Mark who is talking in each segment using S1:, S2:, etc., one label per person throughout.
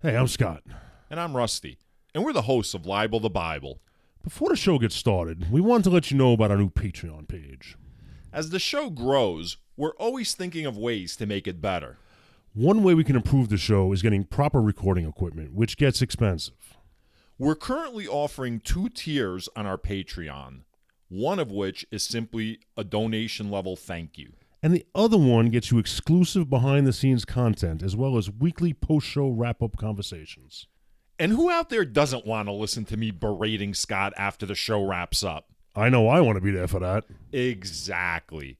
S1: Hey, I'm Scott.
S2: And I'm Rusty. And we're the hosts of Libel the Bible.
S1: Before the show gets started, we wanted to let you know about our new Patreon page.
S2: As the show grows, we're always thinking of ways to make it better.
S1: One way we can improve the show is getting proper recording equipment, which gets expensive.
S2: We're currently offering 2 tiers on our Patreon, one of which is simply a donation level thank you.
S1: And the other one gets you exclusive behind-the-scenes content, as well as weekly post-show wrap-up conversations.
S2: And who out there doesn't want to listen to me berating Scott after the show wraps up?
S1: I know I want to be there for that.
S2: Exactly.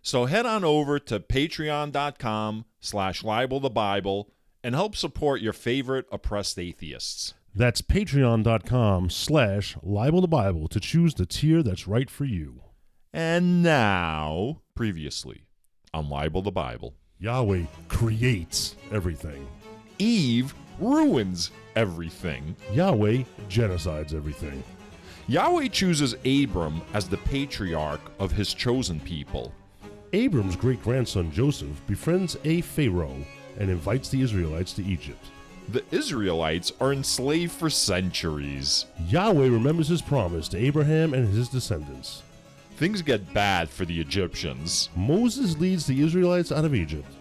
S2: So head on over to patreon.com/libelthebible and help support your favorite oppressed atheists.
S1: That's patreon.com/libelthebible to choose the tier that's right for you.
S2: And now, previously on Libel the Bible,
S1: Yahweh creates everything.
S2: Eve ruins everything.
S1: Yahweh genocides everything.
S2: Yahweh chooses Abram as the patriarch of his chosen people.
S1: Abram's great-grandson Joseph befriends a pharaoh and invites the Israelites to Egypt.
S2: The Israelites are enslaved for centuries.
S1: Yahweh remembers his promise to Abraham and his descendants.
S2: Things get bad for the Egyptians.
S1: Moses leads the Israelites out of Egypt.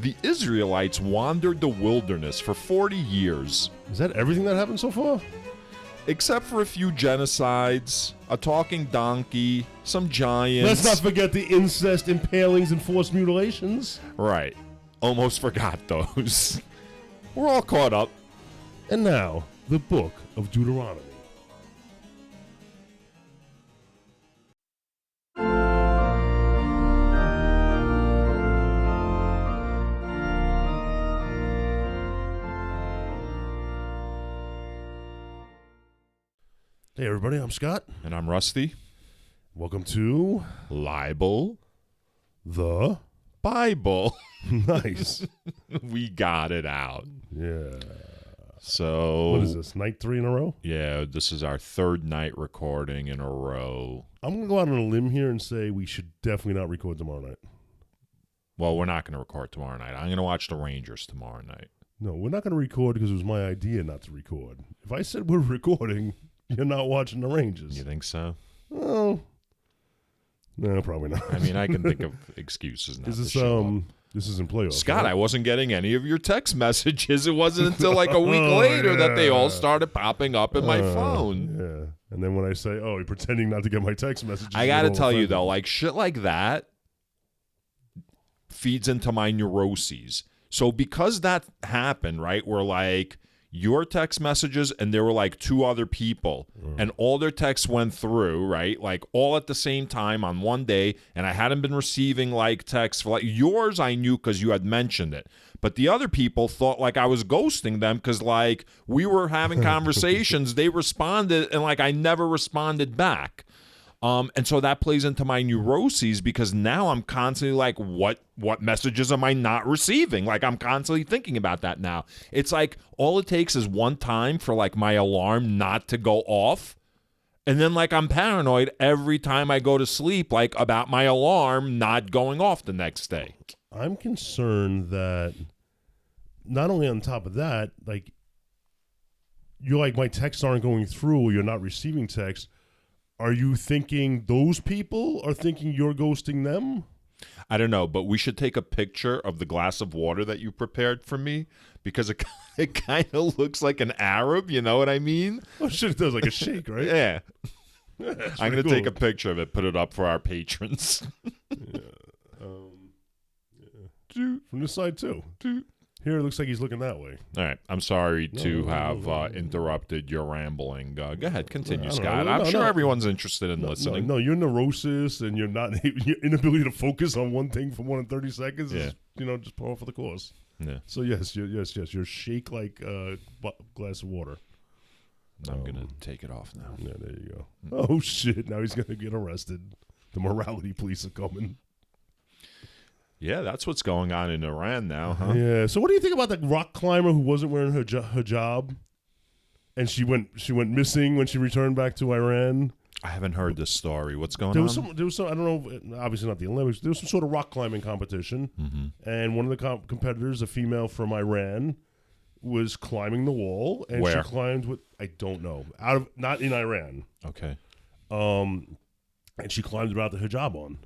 S2: The Israelites wandered the wilderness for 40 years.
S1: Is that everything that happened so far?
S2: Except for a few genocides, a talking donkey, some giants.
S1: Let's not forget the incest, impalings, and forced mutilations.
S2: Right. Almost forgot those. We're all caught up.
S1: And now, the book of Deuteronomy. Hey everybody, I'm Scott.
S2: And I'm Rusty.
S1: Welcome to
S2: Libel
S1: the
S2: Bible.
S1: Nice.
S2: We got it out.
S1: Yeah.
S2: So
S1: What is this, night 3 in a row?
S2: Yeah, this is our 3rd night recording in a row.
S1: I'm going to go out on a limb here and say we should definitely not record tomorrow night.
S2: Well, we're not going to record tomorrow night. I'm going to watch the Rangers tomorrow night.
S1: No, we're not going to record because it was my idea not to record. If I said we're recording, you're not watching the Rangers.
S2: You think so?
S1: Oh. No, probably not.
S2: I mean, I can think of excuses not to show up.
S1: This is in playoffs.
S2: Scott,
S1: right?
S2: I wasn't getting any of your text messages. It wasn't until like a week later that they all started popping up in my phone.
S1: Yeah. And then when I say, oh, you're pretending not to get my text messages.
S2: I got to tell you, though, like shit like that feeds into my neuroses. So because that happened, right, where like your text messages and there were like 2 other people and all their texts went through, right, like all at the same time on one day, and I hadn't been receiving like texts for like yours. I knew because you had mentioned it, but the other people thought like I was ghosting them because like we were having conversations. They responded and like I never responded back. And so that plays into my neuroses because now I'm constantly like, what messages am I not receiving? Like I'm constantly thinking about that now. It's like all it takes is one time for like my alarm not to go off. And then like I'm paranoid every time I go to sleep, like about my alarm not going off the next day.
S1: I'm concerned that not only on top of that, like you're like, my texts aren't going through or you're not receiving texts. Are you thinking those people are thinking you're ghosting them?
S2: I don't know, but we should take a picture of the glass of water that you prepared for me because it kind of looks like an Arab, you know what I mean?
S1: Oh, shit, it does like a shake, right?
S2: Yeah. I'm going to take a
S1: cool.
S2: picture of it, put it up for our patrons.
S1: Yeah. From this side, too. Here, it looks like he's looking that way.
S2: All right. I'm sorry to have interrupted your rambling. Go ahead. Continue, Scott. I'm sure everyone's interested in listening.
S1: No, your neurosis and your inability to focus on one thing for more than 30 seconds is, just par for the course.
S2: Yeah.
S1: So, yes, you're shake like a glass of water.
S2: I'm going to take it off now.
S1: Yeah, there you go. Oh, shit. Now he's going to get arrested. The morality police are coming.
S2: Yeah, that's what's going on in Iran now, huh?
S1: Yeah. So what do you think about the rock climber who wasn't wearing her hijab, and she went missing when she returned back to Iran?
S2: I haven't heard this story. What's going on?
S1: There was some. I don't know. Obviously not the Olympics. There was some sort of rock climbing competition, and one of the competitors, a female from Iran, was climbing the wall, and
S2: Where?
S1: she climbed with, I don't know, not in Iran.
S2: Okay.
S1: And she climbed without the hijab on.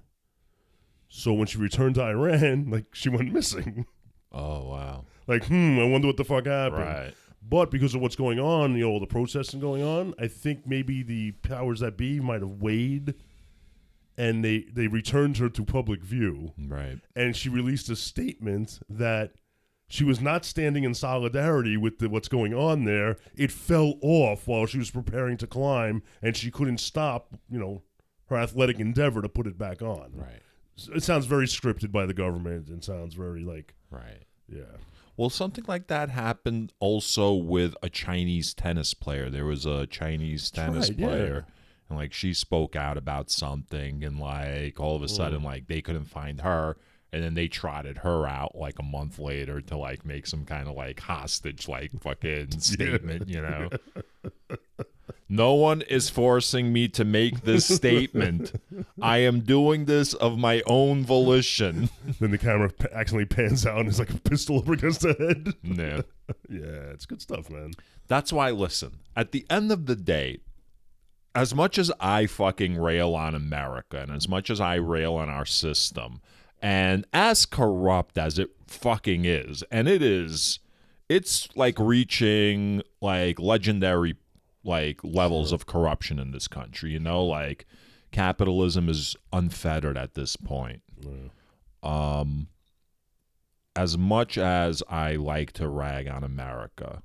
S1: So when she returned to Iran, like, she went missing.
S2: Oh, wow.
S1: Like, I wonder what the fuck happened.
S2: Right.
S1: But because of what's going on, all the protesting going on, I think maybe the powers that be might have weighed, and they returned her to public view.
S2: Right.
S1: And she released a statement that she was not standing in solidarity with what's going on there. It fell off while she was preparing to climb, and she couldn't stop, her athletic endeavor to put it back on.
S2: Right.
S1: It sounds very scripted by the government, and sounds very
S2: Right.
S1: yeah.
S2: Well, something like that happened also with a Chinese tennis player. There was a Chinese tennis player, and like she spoke out about something, and like all of a sudden, like they couldn't find her, and then they trotted her out like a month later to like make some kind of like hostage like fucking statement, No one is forcing me to make this statement. I am doing this of my own volition.
S1: Then the camera accidentally pans out and it's like a pistol up against the head.
S2: Yeah.
S1: Yeah, it's good stuff, man.
S2: That's why, listen, at the end of the day, as much as I fucking rail on America and as much as I rail on our system, and as corrupt as it fucking is, and it's like reaching like legendary like levels of corruption in this country, like capitalism is unfettered at this point. As much as I like to rag on America,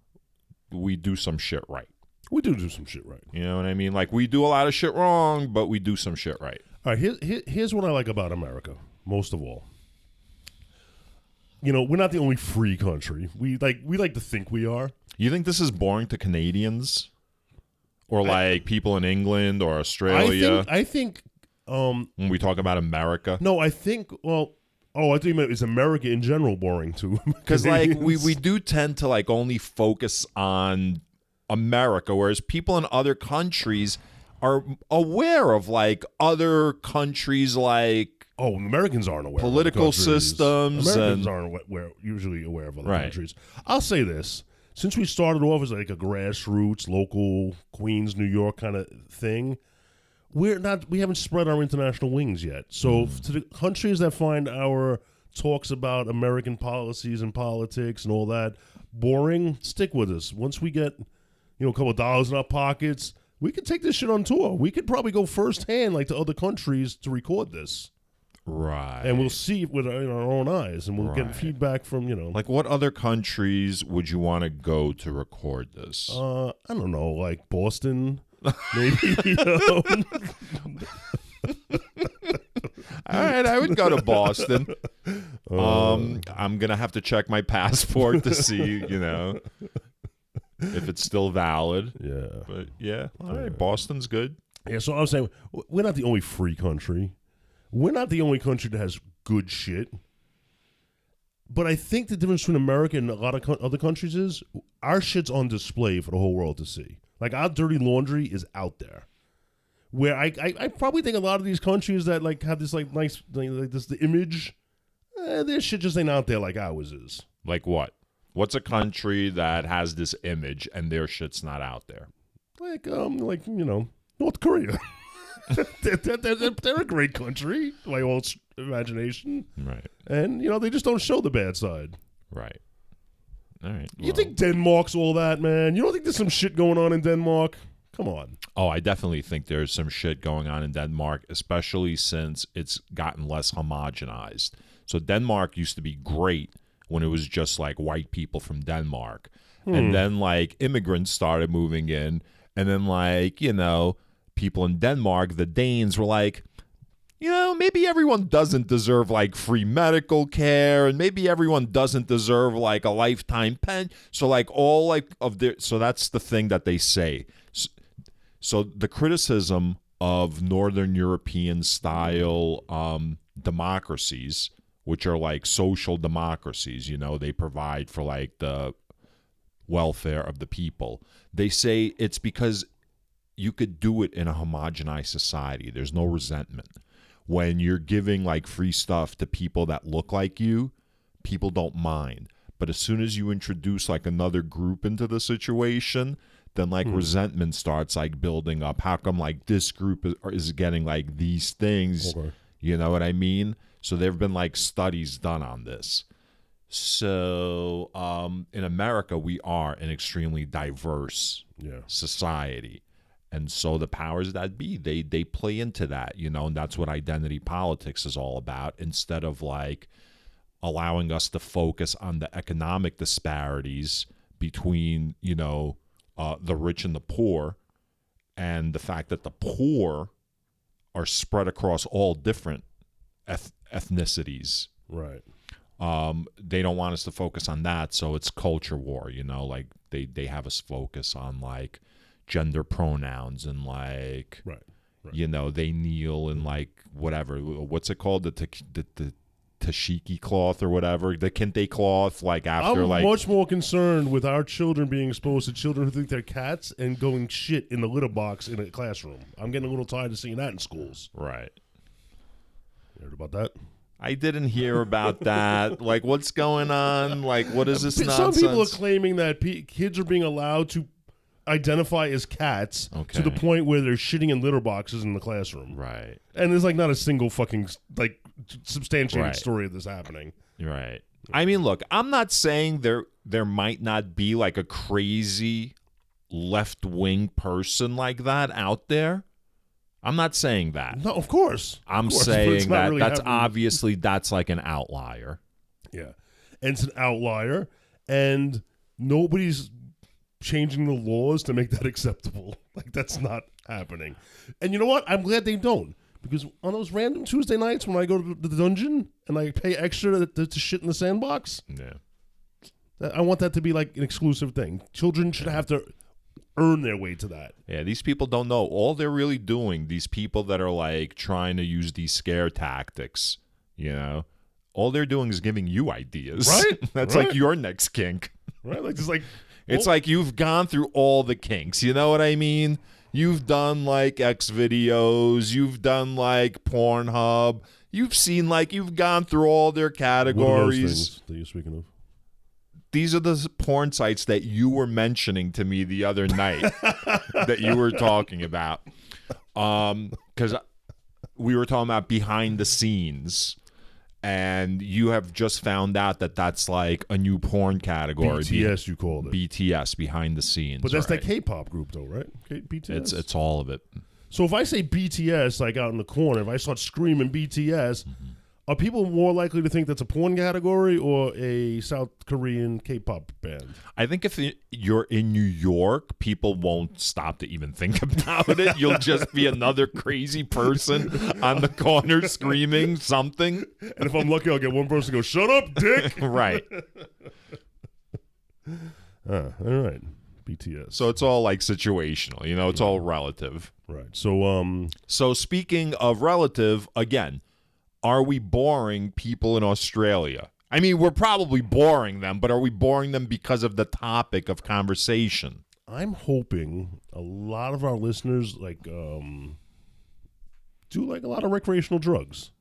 S2: we do some shit right.
S1: We do some shit right.
S2: You know what I mean? Like, we do a lot of shit wrong, but we do some shit right.
S1: All right, here's what I like about America, most of all. We're not the only free country. We like to think we are.
S2: You think this is boring to Canadians? Or like people in England or Australia?
S1: I think
S2: when we talk about America?
S1: No, I think, I think is America in general boring too?
S2: Because like we do tend to like only focus on America, whereas people in other countries are aware of like other countries like
S1: Americans aren't aware
S2: political
S1: of
S2: systems.
S1: Americans aren't usually aware of other countries. I'll say this. Since we started off as like a grassroots, local Queens, New York kind of thing, we haven't spread our international wings yet. So to the countries that find our talks about American policies and politics and all that boring, stick with us. Once we get, a couple of dollars in our pockets, we could take this shit on tour. We could probably go firsthand like to other countries to record this.
S2: Right.
S1: And we'll see it with our own eyes, and we'll get feedback from,
S2: Like, what other countries would you want to go to record this?
S1: I don't know, like Boston, maybe,
S2: All right, I would go to Boston. I'm going to have to check my passport to see, if it's still valid.
S1: Yeah.
S2: But, yeah, all right, Boston's good.
S1: Yeah, so I'm saying, we're not the only free country. We're not the only country that has good shit. But I think the difference between America and a lot of other countries is our shit's on display for the whole world to see. Like, our dirty laundry is out there. Where I probably think a lot of these countries that like have this like nice like this the image, their shit just ain't out there like ours is.
S2: Like what? What's a country that has this image and their shit's not out there?
S1: Like North Korea. They're a great country, my old imagination.
S2: Right.
S1: And, they just don't show the bad side.
S2: Right. All right.
S1: You think Denmark's all that, man? You don't think there's some shit going on in Denmark? Come on.
S2: Oh, I definitely think there's some shit going on in Denmark, especially since it's gotten less homogenized. So Denmark used to be great when it was just like white people from Denmark. And then like immigrants started moving in, and then like, people in Denmark, the Danes, were like, maybe everyone doesn't deserve like free medical care, and maybe everyone doesn't deserve like a lifetime pen. So like all like of their, so that's the thing that they say. So the criticism of Northern European style democracies, which are like social democracies, they provide for like the welfare of the people. They say it's because you could do it in a homogenized society. There's no resentment. When you're giving like free stuff to people that look like you, people don't mind. But as soon as you introduce like another group into the situation, then like resentment starts like building up. How come like this group is getting like these things?
S1: Okay.
S2: You know what I mean? So there have been like studies done on this. So in America, we are an extremely diverse society. And so the powers that be, they play into that, you know, and that's what identity politics is all about, instead of like allowing us to focus on the economic disparities between, you know, the rich and the poor, and the fact that the poor are spread across all different ethnicities.
S1: Right.
S2: They don't want us to focus on that, so it's culture war, you know, like they have us focus on like gender pronouns and like you know, they kneel in like whatever, what's it called, the tashiki cloth or whatever, the kente cloth, like after
S1: I'm
S2: like
S1: much more concerned with our children being exposed to children who think they're cats and going shit in the litter box in a classroom. I'm getting a little tired of seeing that in schools.
S2: Right.
S1: You heard about that?
S2: I didn't hear about that. Like, what's going on? Like, what is this nonsense?
S1: Some people are claiming that kids are being allowed to identify as cats to the point where they're shitting in litter boxes in the classroom.
S2: Right.
S1: And there's like not a single fucking like substantiated story of this happening.
S2: Right. I mean, look, I'm not saying there might not be like a crazy left-wing person like that out there. I'm not saying that.
S1: No, of course.
S2: I'm saying that really that's obviously that's like an outlier.
S1: Yeah. And it's an outlier, and nobody's changing the laws to make that acceptable. Like, that's not happening. And you know what? I'm glad they don't. Because on those random Tuesday nights when I go to the dungeon and I pay extra to shit in the sandbox, I want that to be like an exclusive thing. Children should have to earn their way to that.
S2: Yeah, these people don't know. All they're really doing, these people that are like trying to use these scare tactics, you know, all they're doing is giving you ideas.
S1: Right?
S2: That's like your next kink.
S1: Right? Like, it's like...
S2: It's like you've gone through all the kinks. You know what I mean? You've done like X videos. You've done like Pornhub. You've seen like you've gone through all their categories.
S1: What are those things that you're speaking of?
S2: These are the porn sites that you were mentioning to me the other night that you were talking about. Because we were talking about behind the scenes. And you have just found out that that's like a new porn category.
S1: BTS, you called it.
S2: BTS, behind the scenes.
S1: But that's that K-pop group, though, right? BTS.
S2: It's all of it.
S1: So if I say BTS, like out in the corner, if I start screaming BTS, are people more likely to think that's a porn category or a South Korean K-pop band?
S2: I think if you're in New York, people won't stop to even think about it. You'll just be another crazy person on the corner screaming something.
S1: And if I'm lucky, I'll get one person to go, "Shut up, dick!"
S2: Right.
S1: All right. BTS.
S2: So it's all like situational, you know, it's all relative.
S1: Right. So
S2: speaking of relative, again, are we boring people in Australia? I mean, we're probably boring them, but are we boring them because of the topic of conversation?
S1: I'm hoping a lot of our listeners like do like a lot of recreational drugs.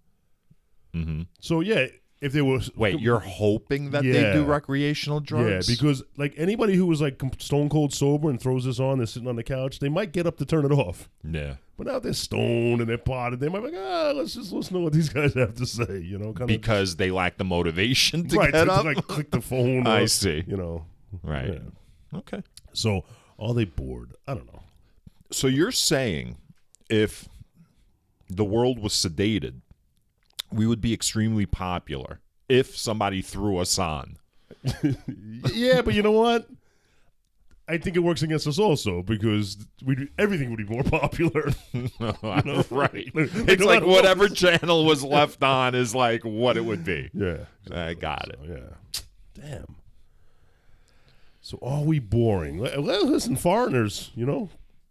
S2: Mm-hmm.
S1: So yeah, if they were
S2: you're hoping that they do recreational drugs?
S1: Yeah, because like anybody who was like stone cold sober and throws this on, they're sitting on the couch, they might get up to turn it off.
S2: Yeah.
S1: But now they're stoned and they're potted. They might be like, let's just listen to what these guys have to say, you know?
S2: Because they lack the motivation to
S1: get
S2: up?
S1: To like click the phone.
S2: I see.
S1: You know.
S2: Right.
S1: Yeah.
S2: Okay.
S1: So are they bored? I don't know.
S2: So you're saying if the world was sedated, we would be extremely popular if somebody threw us on.
S1: Yeah, but you know what? I think it works against us also because everything would be more popular.
S2: Right. It's like whatever channel was left on is like what it would be.
S1: Yeah.
S2: I got it.
S1: Yeah. Damn. So are we boring? Listen, foreigners, you know,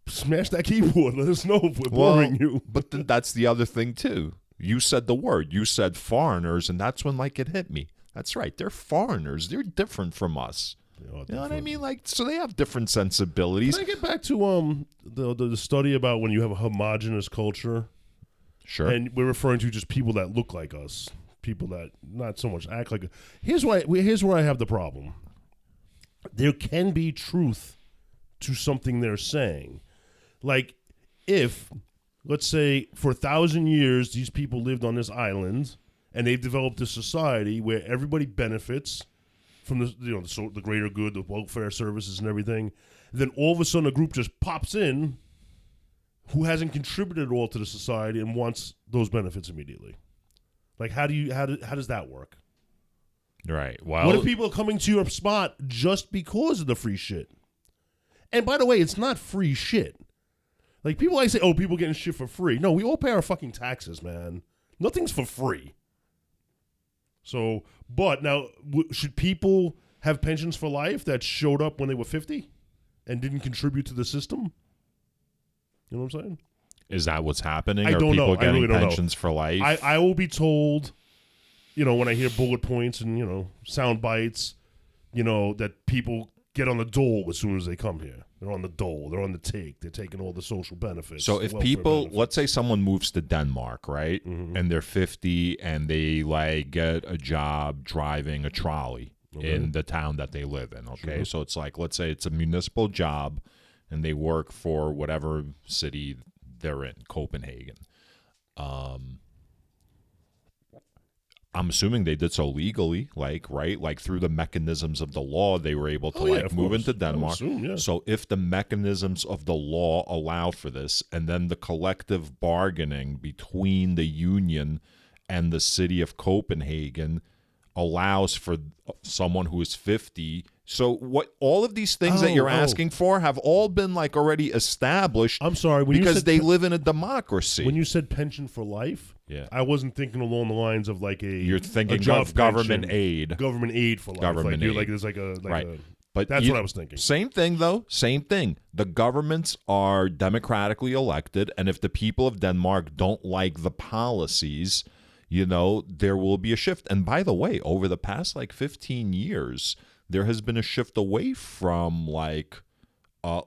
S1: smash that keyboard. Let us know if we're boring you.
S2: But then that's the other thing too. You said the word. You said foreigners, and that's when like it hit me. That's right. They're foreigners. They're different from us. You know what I mean? Like, so they have different sensibilities.
S1: Can I get back to the study about when you have a homogenous culture?
S2: Sure.
S1: And we're referring to just people that look like us. people that not so much act like. Here's where I have the problem. There can be truth to something they're saying, like if, let's say, for 1,000 years these people lived on this island and they've developed a society where everybody benefits from the greater good, the welfare services and everything. Then all of a sudden a group just pops in who hasn't contributed at all to the society and wants those benefits immediately. Like, how does that work?
S2: Right. Well,
S1: what if people are coming to your spot just because of the free shit? And by the way, it's not free shit. Like, people like say, oh, people getting shit for free. No, we all pay our fucking taxes, man. Nothing's for free. So, but now, should people have pensions for life that showed up when they were 50 and didn't contribute to the system? You know what I'm saying?
S2: Is that what's happening?
S1: I don't know.
S2: Are people getting
S1: I really don't
S2: pensions for life?
S1: I will be told, when I hear bullet points and, sound bites, that people get on the dole as soon as they come here. They're on the dole. They're on the take. They're taking all the social benefits.
S2: So if people, let's say someone moves to Denmark, right? Mm-hmm. And they're 50 and they get a job driving a trolley in the town that they live in, okay? Sure. So it's let's say it's a municipal job and they work for whatever city they're in, Copenhagen. I'm assuming they did so legally, right? Like through the mechanisms of the law, they were able to move into Denmark. So if the mechanisms of the law allow for this, and then the collective bargaining between the union and the city of Copenhagen allows for someone who is 50. So what all of these things that you're asking for have all been already established.
S1: I'm sorry,
S2: because they live in a democracy.
S1: When you said pension for life, I wasn't thinking along the lines of
S2: you're thinking of government aid.
S1: Government aid for life.
S2: Government aid.
S1: There's
S2: right.
S1: But that's what I was thinking.
S2: Same thing, though. Same thing. The governments are democratically elected, and if the people of Denmark don't like the policies, there will be a shift. And by the way, over the past 15 years, there has been a shift away from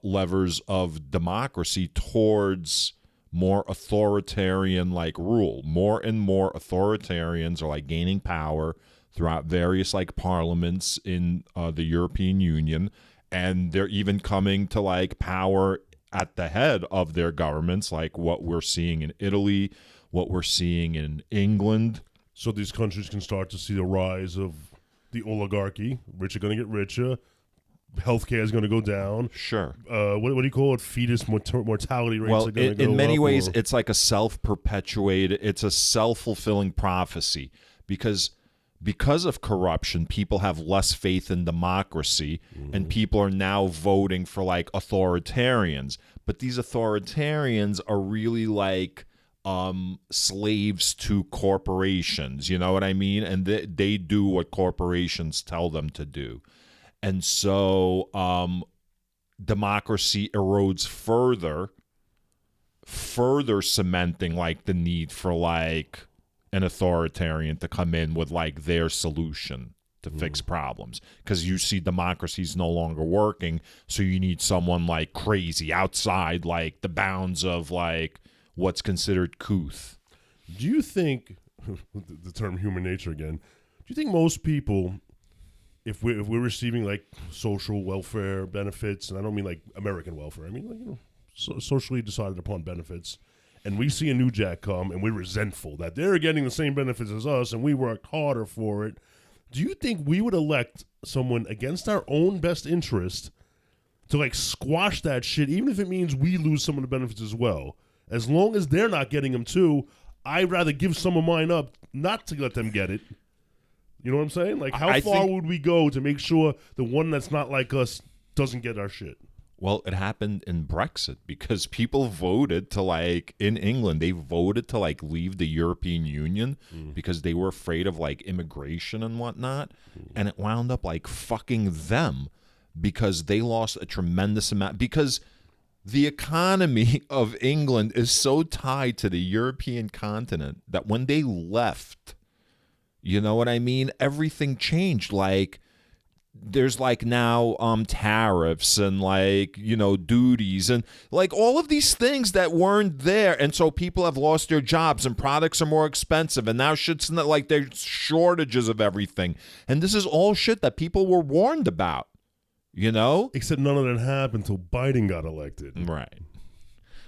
S2: levers of democracy towards more authoritarian rule. More and more authoritarians are gaining power throughout various parliaments in the European Union, and they're even coming to power at the head of their governments, like what we're seeing in Italy, what we're seeing in England.
S1: So these countries can start to see the rise of the oligarchy. Rich are going to get richer. Healthcare is going to go down.
S2: Sure.
S1: What do you call it? Fetus mortality rates are going to go up.
S2: In many ways, it's like a self-perpetuated, it's a self-fulfilling prophecy because of corruption, people have less faith in democracy, and people are now voting for authoritarians. But these authoritarians are really slaves to corporations, you know what I mean? And they do what corporations tell them to do. And so democracy erodes further cementing the need for an authoritarian to come in with their solution to fix problems, because you see democracy's no longer working, so you need someone crazy outside the bounds of what's considered couth.
S1: Do you think the term human nature again? Do you think most people, if we're receiving social welfare benefits, and I don't mean American welfare, I mean socially decided upon benefits, and we see a new jack come and we're resentful that they're getting the same benefits as us and we worked harder for it, do you think we would elect someone against our own best interest to squash that shit, even if it means we lose some of the benefits as well? As long as they're not getting them too, I'd rather give some of mine up not to let them get it. You know what I'm saying? How far would we go to make sure the one that's not like us doesn't get our shit?
S2: Well, it happened in Brexit because people voted to in England, they voted to leave the European Union because they were afraid of immigration and whatnot. And it wound up fucking them because they lost a tremendous amount, because the economy of England is so tied to the European continent that when they left, you know what I mean? Everything changed. there's like now tariffs and like, you know, duties and like all of these things that weren't there, and so people have lost their jobs and products are more expensive, and now shit's not like there's shortages of everything, and this is all shit that people were warned about, you know?
S1: Except none of that happened until Biden got elected.
S2: Right.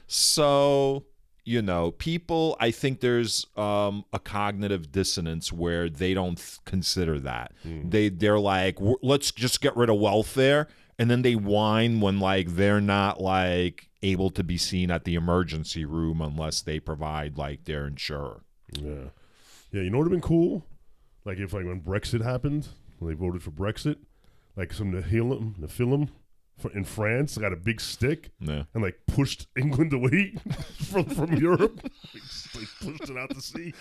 S2: So, you know, people, I think there's a cognitive dissonance where they don't consider that. They're like, let's just get rid of welfare, and then they whine when like they're not like able to be seen at the emergency room unless they provide like their insurer.
S1: Yeah. Yeah, you know what would have been cool? Like if like when Brexit happened, when they voted for Brexit, like some Nephilim in France got a big stick and like pushed England away from Europe. Like pushed it out to sea.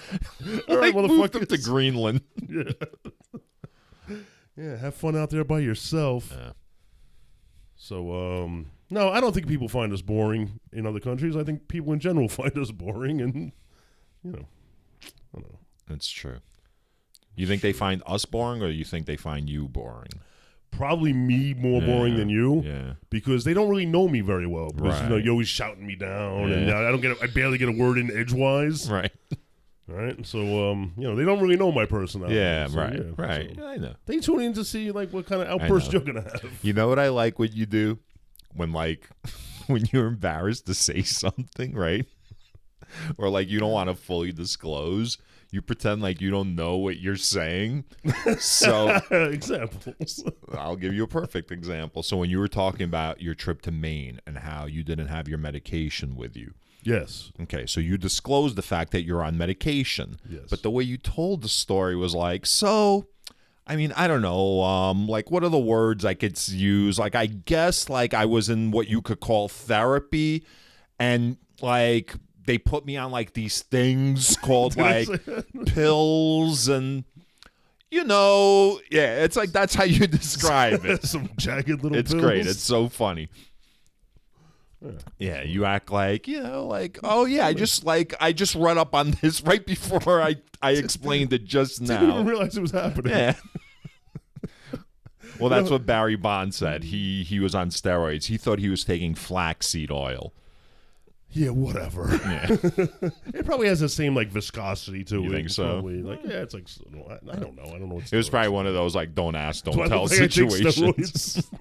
S1: All right,
S2: moved them to Greenland.
S1: Yeah. Yeah, have fun out there by yourself.
S2: Yeah.
S1: So, no, I don't think people find us boring in other countries. I think people in general find us boring, and, you know, I don't know.
S2: That's true. You think they find us boring, or you think they find you boring?
S1: Probably me more boring than you, because they don't really know me very well. Because you know, you're always shouting me down, and I barely get a word in edgewise.
S2: Right.
S1: Right. So you know, they don't really know my personality.
S2: Yeah.
S1: So,
S2: right.
S1: Yeah,
S2: right.
S1: So
S2: I know.
S1: They tune in to see like what kind of outburst you're gonna have.
S2: You know what I like what you do when like when you're embarrassed to say something, right? Or like you don't want to fully disclose. You pretend like you don't know what you're saying. So,
S1: examples.
S2: I'll give you a perfect example. So, when you were talking about your trip to Maine and how you didn't have your medication with you.
S1: Yes.
S2: Okay, so you disclosed the fact that you're on medication.
S1: Yes.
S2: But the way you told the story was like, so, I mean, I don't know, like, what are the words I could use? Like, I guess, like, I was in what you could call therapy, and, like, they put me on like these things called like pills, and you know, yeah, it's like that's how you describe it.
S1: Some jagged little
S2: it's
S1: pills.
S2: Great. It's so funny. Yeah, you act like, you know, like, oh yeah, I just read up on this right before I explained it just now.
S1: Didn't even realize it was happening.
S2: Yeah. Well, that's what Barry Bonds said. He was on steroids. He thought he was taking flaxseed oil.
S1: Yeah, whatever.
S2: Yeah.
S1: It probably has the same like viscosity to it.
S2: You think so?
S1: Probably. Like, yeah, it's like I don't know. I don't know. What
S2: it was probably one of those like don't ask, don't
S1: Do I
S2: tell
S1: look like I take
S2: situations.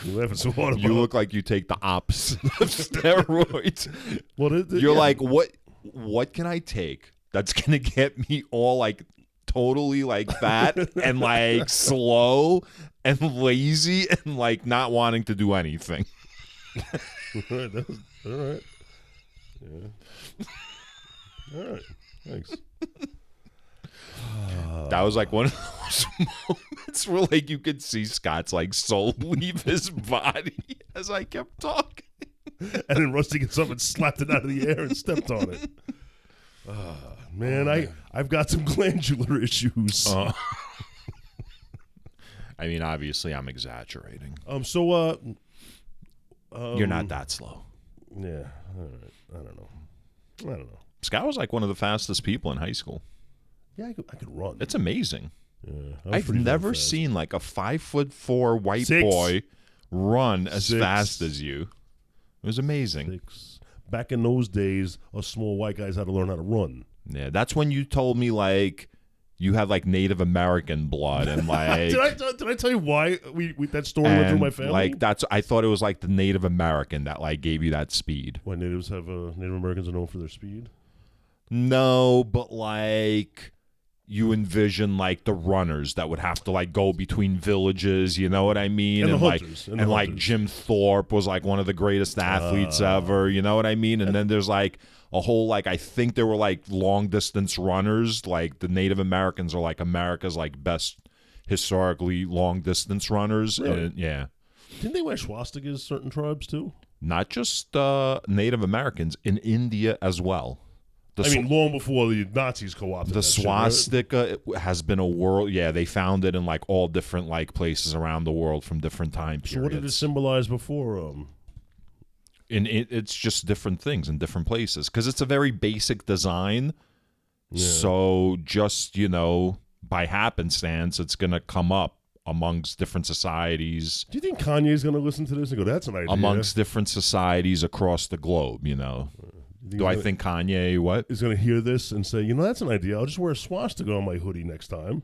S1: You're laughing so hard about
S2: You look like you take the opposite of steroids. You're
S1: yeah.
S2: like, what can I take that's gonna get me all like totally like fat and like slow and lazy and like not wanting to do anything.
S1: All right. Yeah. All right. Thanks.
S2: That was like one of those moments where like you could see Scott's like soul leave his body as I kept talking.
S1: And then Rusty gets up and slapped it out of the air and stepped on it. Man, I've got some glandular issues.
S2: I mean, obviously, I'm exaggerating.
S1: You're
S2: not that slow.
S1: Yeah. All right. I don't know.
S2: Scott was like one of the fastest people in high school.
S1: Yeah, I could run.
S2: It's amazing.
S1: Yeah,
S2: I've never seen like a 5'4" white boy run as fast as you. It was amazing.
S1: Back in those days, us small white guys had to learn how to run.
S2: Yeah, that's when you told me like you had like Native American blood and like.
S1: Did I tell you why we that story went through my family?
S2: Like I thought it was like the Native American that like gave you that speed.
S1: Why Native Americans are known for their speed?
S2: No, but like you envision like the runners that would have to like go between villages, you know what I mean?
S1: And the
S2: like
S1: hunters,
S2: and like Jim Thorpe was like one of the greatest athletes ever, you know what I mean? And then there's like a whole like I think there were like long distance runners, like the Native Americans are like America's like best historically long distance runners.
S1: Really?
S2: And, yeah.
S1: Didn't they wear swastikas, certain tribes too?
S2: Not just Native Americans, in India as well.
S1: Long before the Nazis co-opted
S2: the swastika
S1: shit, right?
S2: has been a world. Yeah, they found it in like all different like places around the world from different time periods.
S1: So what did it symbolize before?
S2: It's just different things in different places because it's a very basic design. Yeah. So just by happenstance, it's going to come up amongst different societies.
S1: Do you think Kanye's going to listen to this and go, that's an idea?
S2: Amongst different societies across the globe, you know. Do I think Kanye what?
S1: Is going to hear this and say, that's an idea. I'll just wear a swastika on my hoodie next time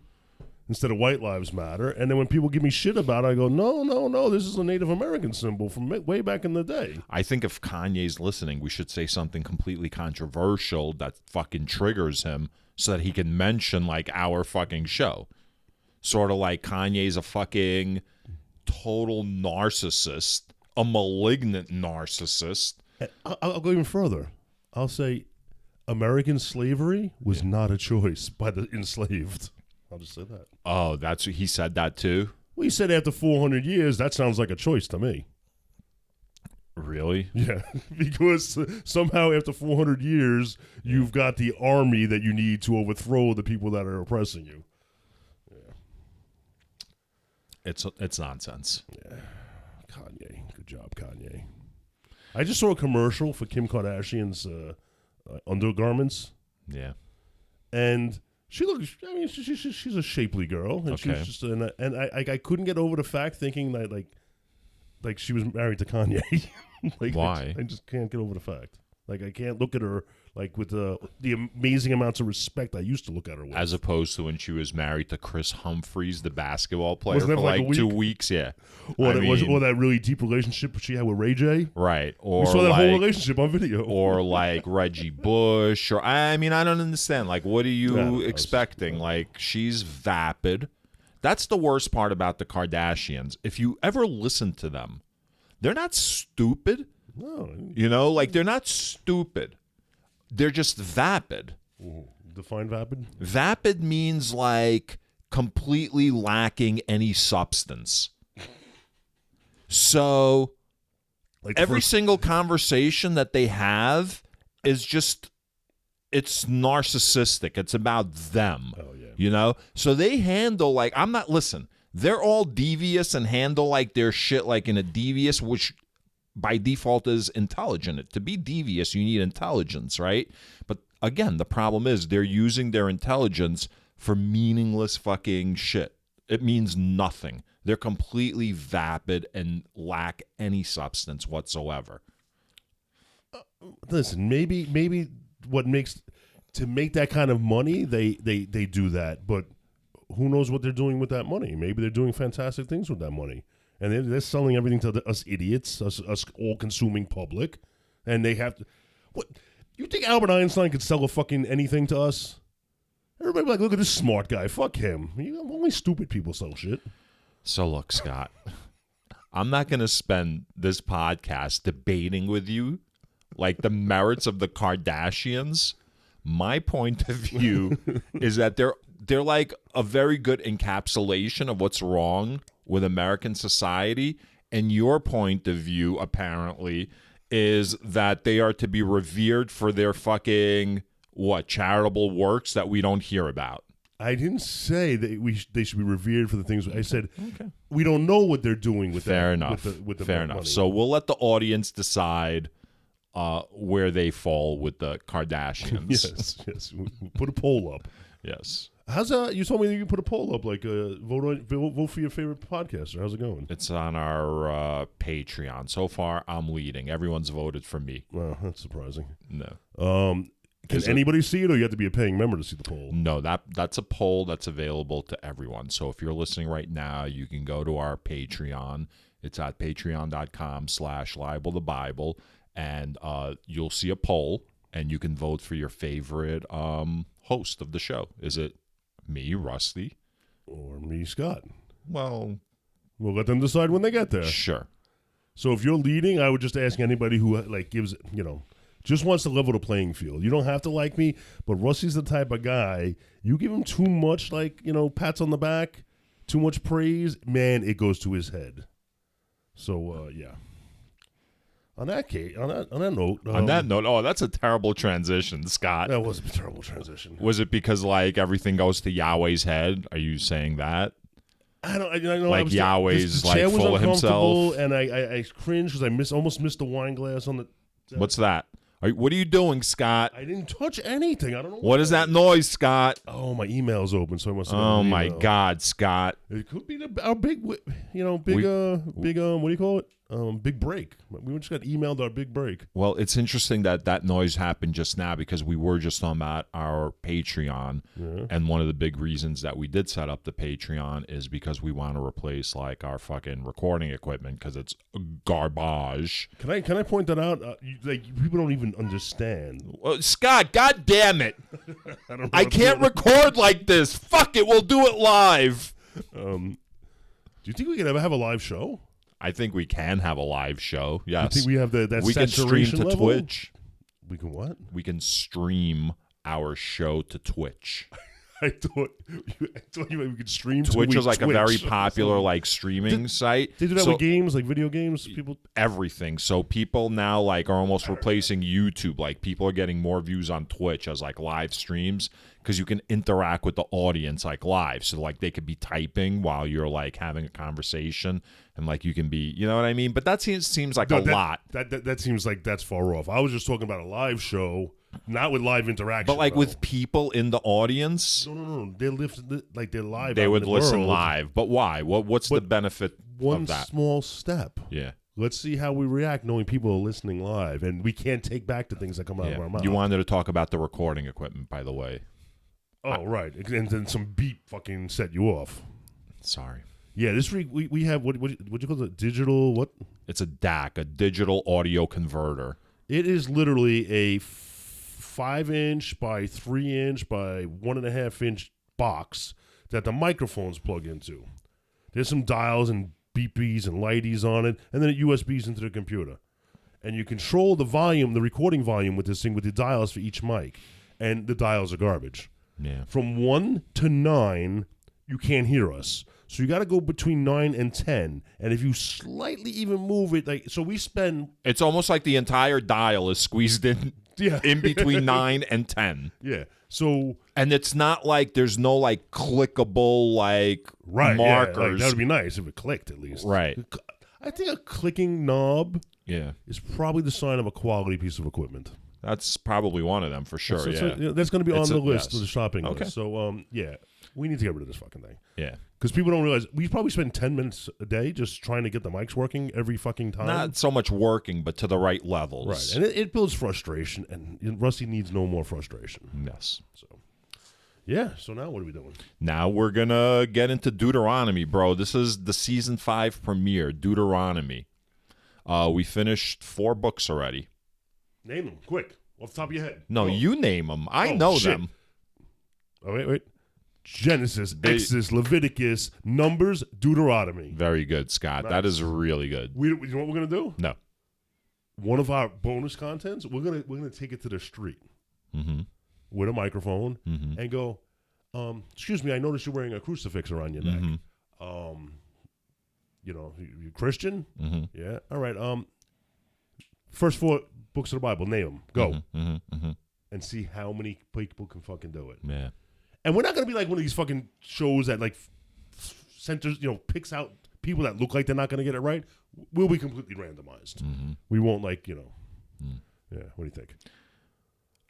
S1: instead of White Lives Matter. And then when people give me shit about it, I go, no, this is a Native American symbol from way back in the day.
S2: I think if Kanye's listening, we should say something completely controversial that fucking triggers him so that he can mention, like, our fucking show. Sort of like Kanye's a fucking total narcissist, a malignant narcissist.
S1: I'll go even further. I'll say American slavery was not a choice by the enslaved. I'll just say that.
S2: Oh, he said that too?
S1: Well, he said after 400 years, that sounds like a choice to me.
S2: Really?
S1: Yeah, because somehow after 400 years, you've got the army that you need to overthrow the people that are oppressing you. Yeah.
S2: It's nonsense.
S1: Yeah. Kanye. Good job, Kanye. I just saw a commercial for Kim Kardashian's undergarments.
S2: Yeah.
S1: And she looks, I mean, she's a shapely girl. And
S2: okay.
S1: She's just, and I couldn't get over the fact thinking that, like she was married to Kanye. Like,
S2: why?
S1: I just can't get over the fact. Like, I can't look at her like with the amazing amounts of respect I used to look at her with.
S2: As opposed to when she was married to Chris Humphries, the basketball player, for
S1: like
S2: like 2 weeks. Yeah.
S1: Or that really deep relationship she had with Ray J.
S2: Right. Or
S1: we saw that whole relationship on video.
S2: Or like Reggie Bush. Or I mean, I don't understand. Like, what are you expecting? Like, she's vapid. That's the worst part about the Kardashians. If you ever listen to them, they're not stupid.
S1: No.
S2: You know, like, they're not stupid. They're just vapid.
S1: Define vapid?
S2: Vapid means, like, completely lacking any substance. So, like every single conversation that they have is just, it's narcissistic. It's about them.
S1: Oh, yeah.
S2: You know? So they handle, like, they're all devious and handle, like, their shit, like, in a devious, which by default is intelligent. To be devious, you need intelligence, right? But again, the problem is they're using their intelligence for meaningless fucking shit. It means nothing. They're completely vapid and lack any substance whatsoever.
S1: Listen, maybe what makes to make that kind of money, they do that. But who knows what they're doing with that money? Maybe they're doing fantastic things with that money. And they're selling everything to us idiots, us all-consuming public. And they have to... What? You think Albert Einstein could sell a fucking anything to us? Everybody be like, look at this smart guy. Fuck him. Only stupid people sell shit.
S2: So look, Scott, I'm not going to spend this podcast debating with you like the merits of the Kardashians. My point of view is that they're like a very good encapsulation of what's wrong with American society, and your point of view apparently is that they are to be revered for their fucking charitable works that we don't hear about.
S1: I didn't say that they should be revered for the things. I said we don't know what they're doing with
S2: Fair
S1: that.
S2: Enough.
S1: With the
S2: Fair enough.
S1: money.
S2: So we'll let the audience decide where they fall with the Kardashians.
S1: yes. Put a poll up.
S2: Yes.
S1: How's you told me that you can put a poll up, like vote for your favorite podcaster. How's it going?
S2: It's on our Patreon. So far, I'm leading. Everyone's voted for me.
S1: Well, that's surprising.
S2: No.
S1: Can anybody see it, or you have to be a paying member to see the poll?
S2: No, that's a poll that's available to everyone. So if you're listening right now, you can go to our Patreon. It's at patreon.com/libelthebible, and you'll see a poll, and you can vote for your favorite host of the show. Is it me, Rusty?
S1: Or me, Scott?
S2: Well,
S1: we'll let them decide when they get there.
S2: Sure.
S1: So if you're leading, I would just ask anybody who gives, just wants to level the playing field. You don't have to like me, but Rusty's the type of guy, you give him too much, pats on the back, too much praise, man, it goes to his head. So, yeah. On that note,
S2: oh, that's a terrible transition, Scott.
S1: That was a terrible transition.
S2: Was it because everything goes to Yahweh's head? Are you saying that?
S1: I know.
S2: Like Yahweh's full of himself,
S1: and I cringed because I almost missed the wine glass on the.
S2: What's that? What are you doing, Scott?
S1: I didn't touch anything. I don't know.
S2: What is that noise, Scott?
S1: Oh, my email's open, so I must have.
S2: Oh my God, Scott!
S1: It could be our big, what do you call it? Big break. We just got emailed our big break.
S2: Well, it's interesting that noise happened just now because we were just on our Patreon, and one of the big reasons that we did set up the Patreon is because we want to replace like our fucking recording equipment because it's garbage.
S1: Can I point that out? People don't even understand.
S2: Well, Scott, God damn it! I can't record like this. Fuck it, we'll do it live.
S1: Do you think we can ever have a live show?
S2: I think we can have a live show. Yes.
S1: You think we have that
S2: we can stream to
S1: level?
S2: Twitch.
S1: We can what?
S2: We can stream our show to Twitch.
S1: I thought we could stream.
S2: Twitch is like a very popular like streaming site.
S1: They do that with games, like video games. People,
S2: everything. So people now like are almost replacing YouTube. Like people are getting more views on Twitch as like live streams because you can interact with the audience like live. So like they could be typing while you're like having a conversation, and like you can be, you know what I mean. But that seems like a lot.
S1: That seems like that's far off. I was just talking about a live show. Not with live interaction,
S2: but like with people in the audience.
S1: No. They're live.
S2: They would listen
S1: world.
S2: live, but why? What's the benefit of that?
S1: One small step.
S2: Yeah.
S1: Let's see how we react knowing people are listening live, and we can't take back the things that come out of our mouth.
S2: You wanted to talk about the recording equipment, by the way.
S1: Oh, right, and then some beep fucking set you off.
S2: Sorry.
S1: Yeah, this week we have what you call it? Digital what?
S2: It's a DAC, a digital audio converter.
S1: It is literally a 5-inch by 3-inch by 1.5-inch box that the microphones plug into. There's some dials and beepies and lighties on it, and then it USBs into the computer. And you control the volume, the recording volume with this thing with the dials for each mic. And the dials are garbage.
S2: Yeah.
S1: From 1 to 9, you can't hear us. So you got to go between 9 and 10. And if you slightly even move it, like so we spend...
S2: It's almost like the entire dial is squeezed in.
S1: Yeah.
S2: In between 9 and 10.
S1: Yeah. So
S2: and it's not like there's no like clickable like markers.
S1: Yeah, like, that would be nice if it clicked at least.
S2: Right.
S1: I think a clicking knob is probably the sign of a quality piece of equipment.
S2: That's probably one of them for sure.
S1: That's going to be on the list of the shopping list. So we need to get rid of this fucking thing.
S2: Yeah.
S1: Because people don't realize we probably spend 10 minutes a day just trying to get the mics working every fucking time.
S2: Not so much working, but to the right levels.
S1: Right. And it builds frustration, and Rusty needs no more frustration.
S2: Yes.
S1: So, yeah. So now what are we doing?
S2: Now we're going to get into Deuteronomy, bro. This is the season 5 premiere, Deuteronomy. We finished 4 books already.
S1: Name them, quick, off the top of your head.
S2: No, you name them. I know them.
S1: Oh, wait. Genesis, Exodus, Leviticus, Numbers, Deuteronomy.
S2: Very good, Scott. Nice. That is really good.
S1: You know what we're gonna do?
S2: No.
S1: One of our bonus contents, we're gonna take it to the street with a microphone and go. Excuse me, I noticed you're wearing a crucifix around your neck. You Christian? Yeah. All right. First 4 books of the Bible, name them. Go. And see how many people can fucking do it.
S2: Yeah.
S1: And we're not going to be like one of these fucking shows that like centers, picks out people that look like they're not going to get it right. We'll be completely randomized. We won't Yeah. What do you think?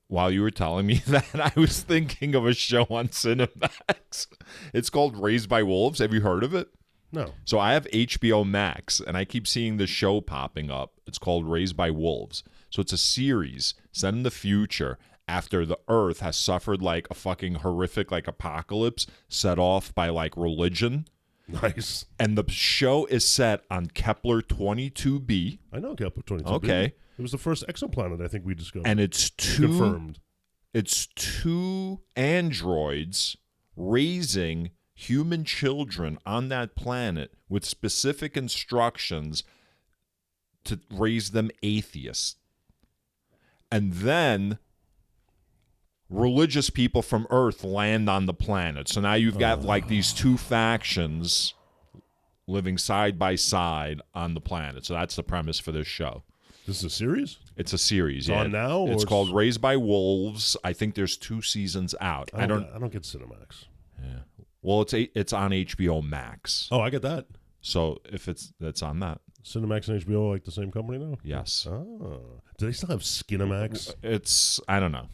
S2: While you were telling me that, I was thinking of a show on Cinemax. It's called Raised by Wolves. Have you heard of it?
S1: No.
S2: So I have HBO Max, and I keep seeing the show popping up. It's called Raised by Wolves. So it's a series set in the future after the Earth has suffered like a fucking horrific like apocalypse set off by like religion.
S1: Nice.
S2: And the show is set on Kepler 22b.
S1: I know Kepler 22b.
S2: Okay.
S1: It was the first exoplanet I think we discovered.
S2: And it's
S1: confirmed.
S2: It's 2 androids raising human children on that planet with specific instructions to raise them atheists. And then religious people from Earth land on the planet. So now you've got like these 2 factions living side by side on the planet. So that's the premise for this show.
S1: This is a series?
S2: It's a series,
S1: on now?
S2: It's called Raised by Wolves. I think there's 2 seasons out.
S1: I don't get Cinemax.
S2: Yeah. Well, it's on HBO Max.
S1: Oh, I get that.
S2: So if that's on that.
S1: Cinemax and HBO are like the same company now?
S2: Yes.
S1: Oh. Do they still have Skinemax?
S2: I don't know.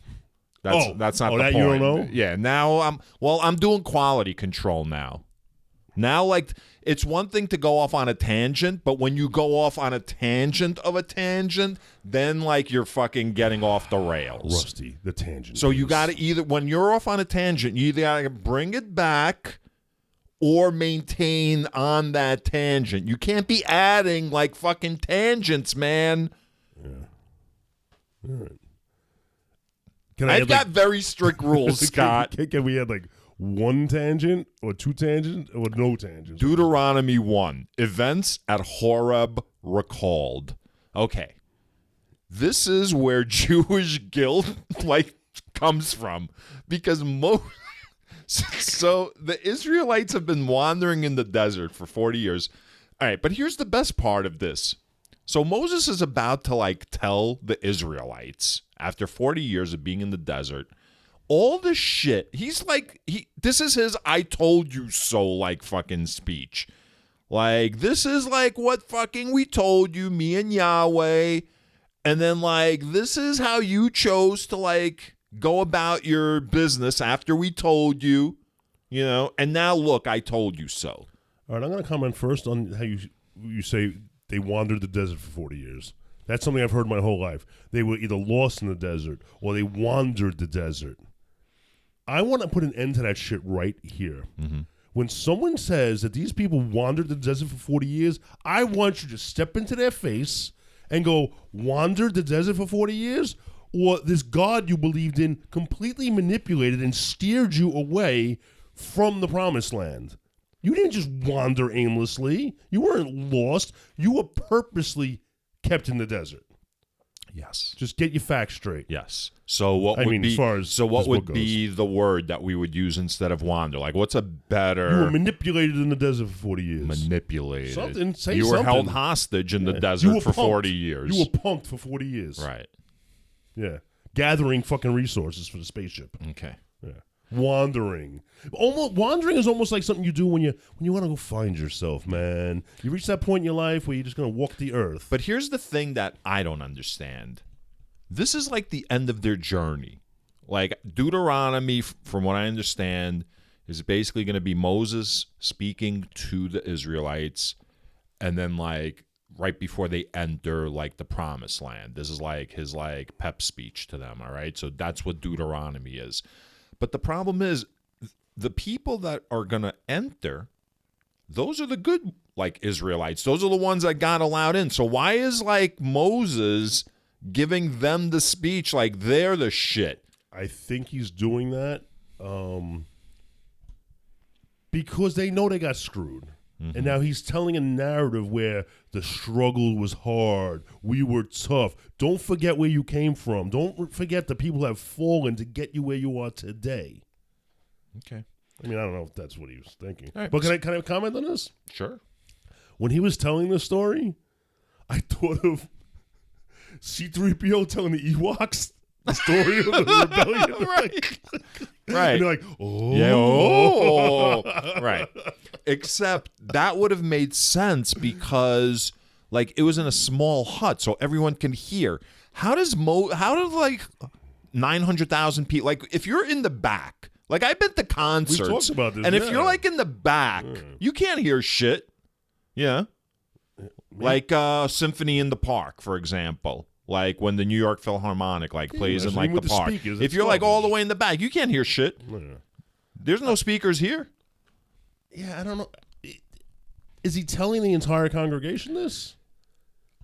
S2: That's not the
S1: that
S2: point.
S1: you don't know?
S2: Yeah, now I'm doing quality control now. Now, like, it's one thing to go off on a tangent, but when you go off on a tangent of a tangent, then, like, you're fucking getting off the rails.
S1: Rusty, the tangent.
S2: So you got to either, when you're off on a tangent, you either got to bring it back or maintain on that tangent. You can't be adding, like, fucking tangents, man.
S1: Yeah. All right.
S2: I've got very strict rules, Scott.
S1: Can we add, like, one tangent or two tangents or no tangents?
S2: Deuteronomy 1, events at Horeb recalled. Okay. This is where Jewish guilt, like, comes from. Because so the Israelites have been wandering in the desert for 40 years. All right, but here's the best part of this. So Moses is about to, like, tell the Israelites, after 40 years of being in the desert, all the shit. He's like, this is his I told you so, like, fucking speech. Like, this is like what fucking we told you, me and Yahweh. And then, like, this is how you chose to, like, go about your business after we told you, you know. And now, look, I told you so.
S1: All right, I'm going to comment first on how you say they wandered the desert for 40 years. That's something I've heard my whole life. They were either lost in the desert or they wandered the desert. I want to put an end to that shit right here. Mm-hmm. When someone says that these people wandered the desert for 40 years, I want you to step into their face and go, wandered the desert for 40 years? Or this God you believed in completely manipulated and steered you away from the promised land? You didn't just wander aimlessly. You weren't lost. You were purposely kept in the desert.
S2: Yes.
S1: Just get your facts straight.
S2: Yes. So what would be the word that we would use instead of wander? Like, what's a better?
S1: You were manipulated in the desert for 40 years.
S2: Manipulated.
S1: Something. Say
S2: you
S1: something.
S2: were held hostage in the desert for 40 years.
S1: You were punked for 40 years.
S2: Right.
S1: Yeah. Gathering fucking resources for the spaceship.
S2: Okay.
S1: Yeah. Wandering. Wandering is almost like something you do when you want to go find yourself, man. You reach that point in your life where you're just going to walk the earth.
S2: But here's the thing that I don't understand. This is like the end of their journey. Like, Deuteronomy, from what I understand, is basically going to be Moses speaking to the Israelites, and then, like, right before they enter, like, the promised land. This is like his, like, pep speech to them, all right? So that's what Deuteronomy is. But the problem is, the people that are going to enter, those are the good, like, Israelites. Those are the ones that got allowed in. So why is, like, Moses giving them the speech like they're the shit?
S1: I think he's doing that because they know they got screwed. Mm-hmm. And now he's telling a narrative where the struggle was hard. We were tough. Don't forget where you came from. Don't forget the people have fallen to get you where you are today.
S2: Okay.
S1: I mean, I don't know if that's what he was thinking.
S2: Right.
S1: But can I comment on this?
S2: Sure.
S1: When he was telling this story, I thought of C-3PO telling the Ewoks the story of the rebellion.
S2: Right. Right.
S1: And they're like, oh.
S2: Yeah, oh. Right. Except that would have made sense because, like, it was in a small hut so everyone can hear. How does like 900,000 people, like, if you're in the back, like, I've been to concerts.
S1: We talked about this,
S2: and if you're, like, in the back, you can't hear shit. Yeah. Like Symphony in the Park, for example. Like when the New York Philharmonic, like, plays in, like, the park.
S1: Speakers,
S2: if you're, like, all the way in the back, you can't hear shit. Yeah. There's no speakers here.
S1: Yeah, I don't know. Is he telling the entire congregation this?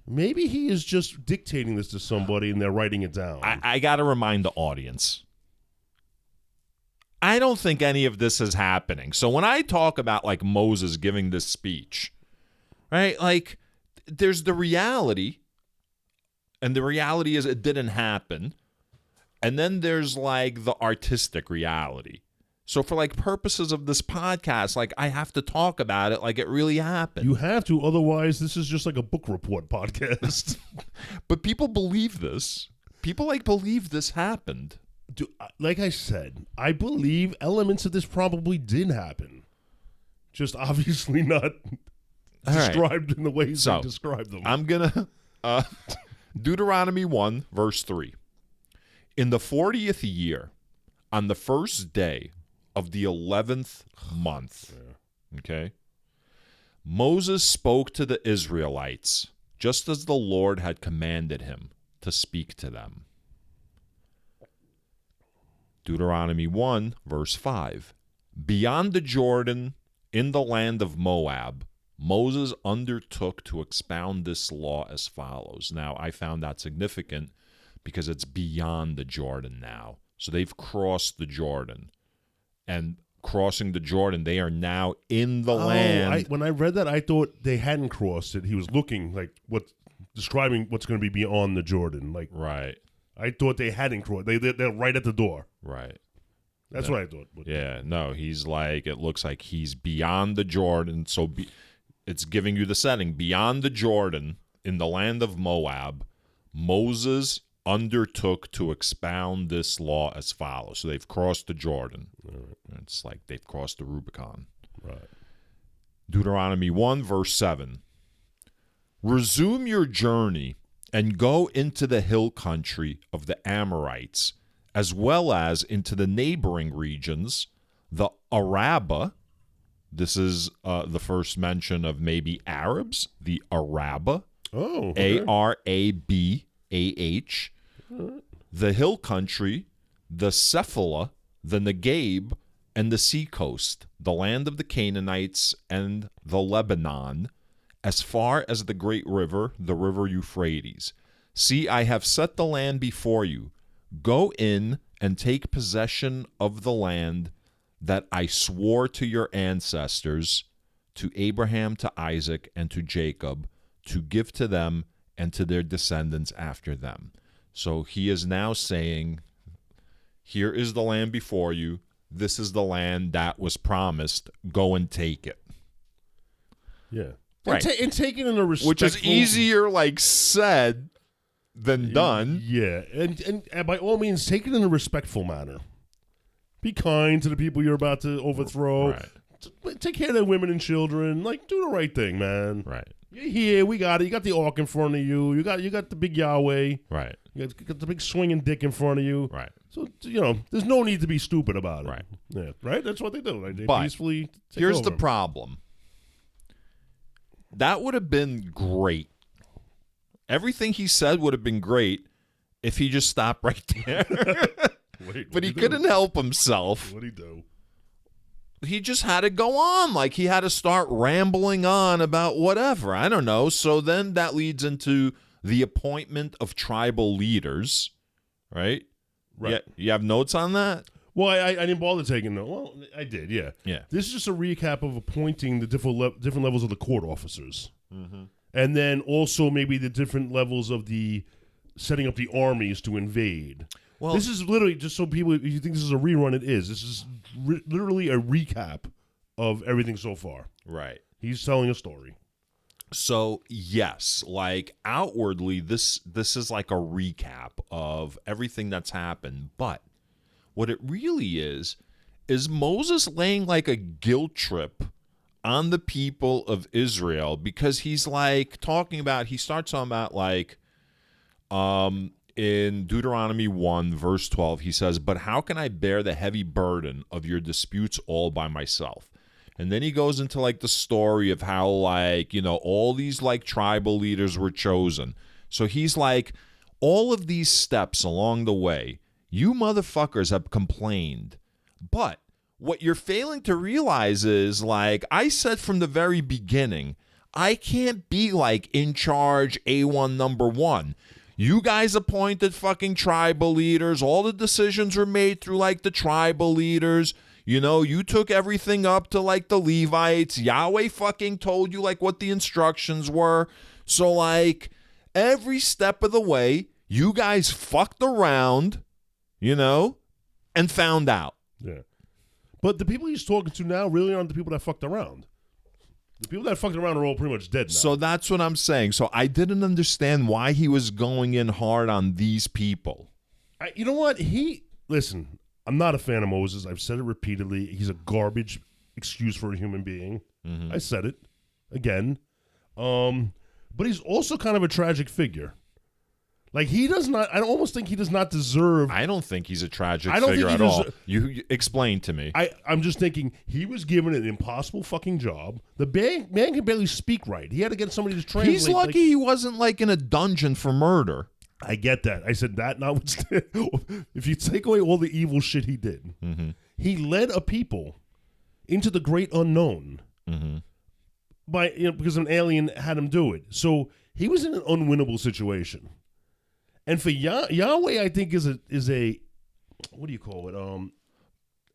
S1: Maybe he is just dictating this to somebody and they're writing it down.
S2: I got to remind the audience. I don't think any of this is happening. So when I talk about, like, Moses giving this speech, right, like, there's the reality, and the reality is it didn't happen, and then there's, like, the artistic reality. So for, like, purposes of this podcast, like, I have to talk about it like it really happened.
S1: You have to, otherwise this is just like a book report podcast.
S2: But people believe this. People, like, believe this happened.
S1: Like I said, I believe elements of this probably did happen. Just obviously not described in the ways
S2: So,
S1: they described them.
S2: I'm going to Deuteronomy 1, verse 3. In the 40th year, on the first day of the 11th month, okay, Moses spoke to the Israelites just as the Lord had commanded him to speak to them. Deuteronomy 1, verse 5. Beyond the Jordan, in the land of Moab, Moses undertook to expound this law as follows. Now, I found that significant because it's beyond the Jordan now. So they've crossed the Jordan. And crossing the Jordan, they are now in the land.
S1: When I read that, I thought they hadn't crossed it. He was looking describing what's going to be beyond the Jordan.
S2: Right.
S1: I thought they hadn't crossed. They're right at the door.
S2: Right.
S1: That's what I thought.
S2: Yeah, no, he's like, it looks like he's beyond the Jordan. So it's giving you the setting. Beyond the Jordan, in the land of Moab, Moses undertook to expound this law as follows. So they've crossed the Jordan. Right. It's like they've crossed the Rubicon.
S1: Right.
S2: Deuteronomy 1, verse 7. Resume your journey and go into the hill country of the Amorites, as well as into the neighboring regions, the Arabah. This is the first mention of maybe Arabs, the Arabah.
S1: Oh, okay.
S2: Arabah. The hill country, the Cephala, the Negeb, and the seacoast, the land of the Canaanites and the Lebanon, as far as the great river, the river Euphrates. See, I have set the land before you. Go in and take possession of the land that I swore to your ancestors, to Abraham, to Isaac, and to Jacob, to give to them and to their descendants after them. So he is now saying, here is the land before you. This is the land that was promised. Go and take it.
S1: Yeah.
S2: Right.
S1: And take it in a respectful...
S2: Which is easier, said than done.
S1: Yeah. And by all means, take it in a respectful manner. Be kind to the people you're about to overthrow.
S2: Right.
S1: Take care of their women and children. Do the right thing, man.
S2: Right.
S1: You're here. We got it. You got the ark in front of you. You got the big Yahweh.
S2: Right.
S1: You got the big swinging dick in front of you.
S2: Right.
S1: So, there's no need to be stupid about it.
S2: Right.
S1: Yeah. Right? That's what they do. Right? They
S2: but
S1: peacefully take
S2: here's
S1: over.
S2: the problem. That would have been great. Everything he said would have been great if he just stopped right there. But he couldn't help himself.
S1: What'd he do?
S2: He just had to go on. He had to start rambling on about whatever. I don't know. So then that leads into the appointment of tribal leaders, right?
S1: Right.
S2: Yeah, you have notes on that?
S1: Well, I didn't bother taking notes. Well, I did, yeah.
S2: Yeah.
S1: This is just a recap of appointing the different levels of the court officers. Mm-hmm. And then also maybe the different levels of the setting up the armies to invade. Well, this is literally, just so people, if you think this is a rerun, it is. This is literally a recap of everything so far.
S2: Right.
S1: He's telling a story.
S2: So, yes, outwardly, this is like a recap of everything that's happened. But what it really is Moses laying a guilt trip on the people of Israel, because he's he starts talking about in Deuteronomy 1, verse 12, he says, but how can I bear the heavy burden of your disputes all by myself? And then he goes into the story of how all these tribal leaders were chosen. So he's all of these steps along the way, you motherfuckers have complained. But what you're failing to realize is I said from the very beginning, I can't be in charge A1 number one. You guys appointed fucking tribal leaders. All the decisions were made through the tribal leaders. You took everything up to the Levites. Yahweh fucking told you what the instructions were. So every step of the way, you guys fucked around, and found out.
S1: Yeah. But the people he's talking to now really aren't the people that fucked around. The people that fucked around are all pretty much dead now.
S2: So that's what I'm saying. So I didn't understand why he was going in hard on these people.
S1: You know what? Listen, I'm not a fan of Moses. I've said it repeatedly. He's a garbage excuse for a human being. Mm-hmm. I said it again. But he's also kind of a tragic figure. Like, he does not, I almost think he does not deserve.
S2: I don't think he's a tragic
S1: I don't
S2: figure
S1: think
S2: at
S1: he
S2: all. You explain to me.
S1: I'm just thinking he was given an impossible fucking job. The man can barely speak right. He had to get somebody to translate.
S2: He's lucky he wasn't like in a dungeon for murder.
S1: I get that. I said that notwithstanding. If you take away all the evil shit he did, he led a people into the great unknown by because an alien had him do it. So he was in an unwinnable situation. And for Yahweh, I think is a what do you call it?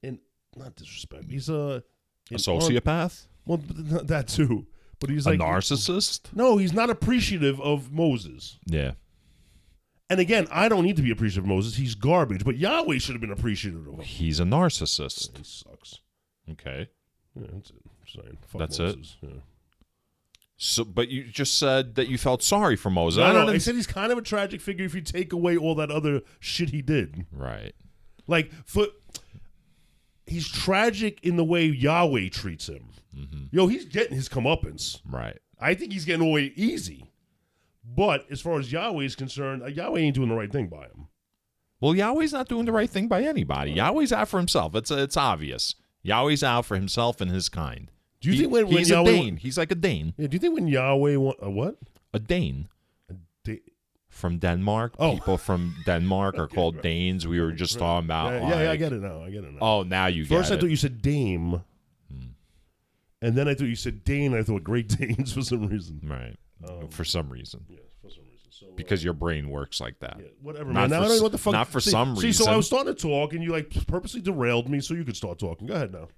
S1: And not disrespect. He's a
S2: sociopath.
S1: Well, that too. But he's like
S2: a narcissist.
S1: No, he's not appreciative of Moses.
S2: Yeah.
S1: And again, I don't need to be appreciative of Moses. He's garbage. But Yahweh should have been appreciative of him.
S2: He's a narcissist.
S1: He sucks.
S2: Okay.
S1: Yeah, that's it. Saying, fuck
S2: that's
S1: Moses.
S2: it.
S1: Yeah.
S2: So, but you just said that you felt sorry for Moses.
S1: I said he's kind of a tragic figure if you take away all that other shit he did.
S2: Right.
S1: Like, he's tragic in the way Yahweh treats him. Yo, he's getting his comeuppance.
S2: Right.
S1: I think he's getting away easy. But as far as Yahweh is concerned, Yahweh ain't doing the right thing by him.
S2: Well, Yahweh's not doing the right thing by anybody. Yahweh's out for himself. It's obvious. Yahweh's out for himself and his kind.
S1: Do you think when
S2: he's
S1: Yahweh,
S2: a Dane? He's like a Dane.
S1: Yeah. Do you think when Yahweh what?
S2: A Dane. From Denmark.
S1: Oh.
S2: People from Denmark are called Danes. We were just talking about.
S1: Yeah, I get it now.
S2: Oh, now you
S1: First,
S2: get it.
S1: I thought you said Dame. And then I thought you said Dane. I thought Great Danes for some reason.
S2: Right. For some reason.
S1: Yeah, for some reason. So,
S2: because your brain works like that.
S1: Yeah, whatever,
S2: not
S1: man. Now
S2: for,
S1: I don't know what the fuck.
S2: Not for some reason.
S1: See, so I was starting to talk, and you like purposely derailed me so you could start talking. Go ahead now.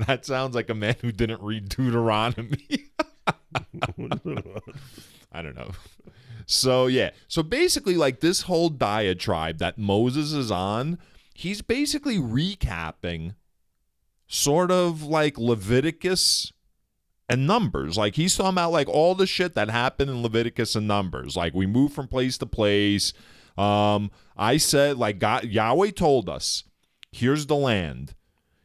S2: That sounds like a man who didn't read Deuteronomy. I don't know. So, yeah. So, basically, like this whole diatribe that Moses is on, he's basically recapping sort of like Leviticus and Numbers. Like, he's talking about like all the shit that happened in Leviticus and Numbers. Like, we move from place to place. I said, like, God, Yahweh told us, here's the land.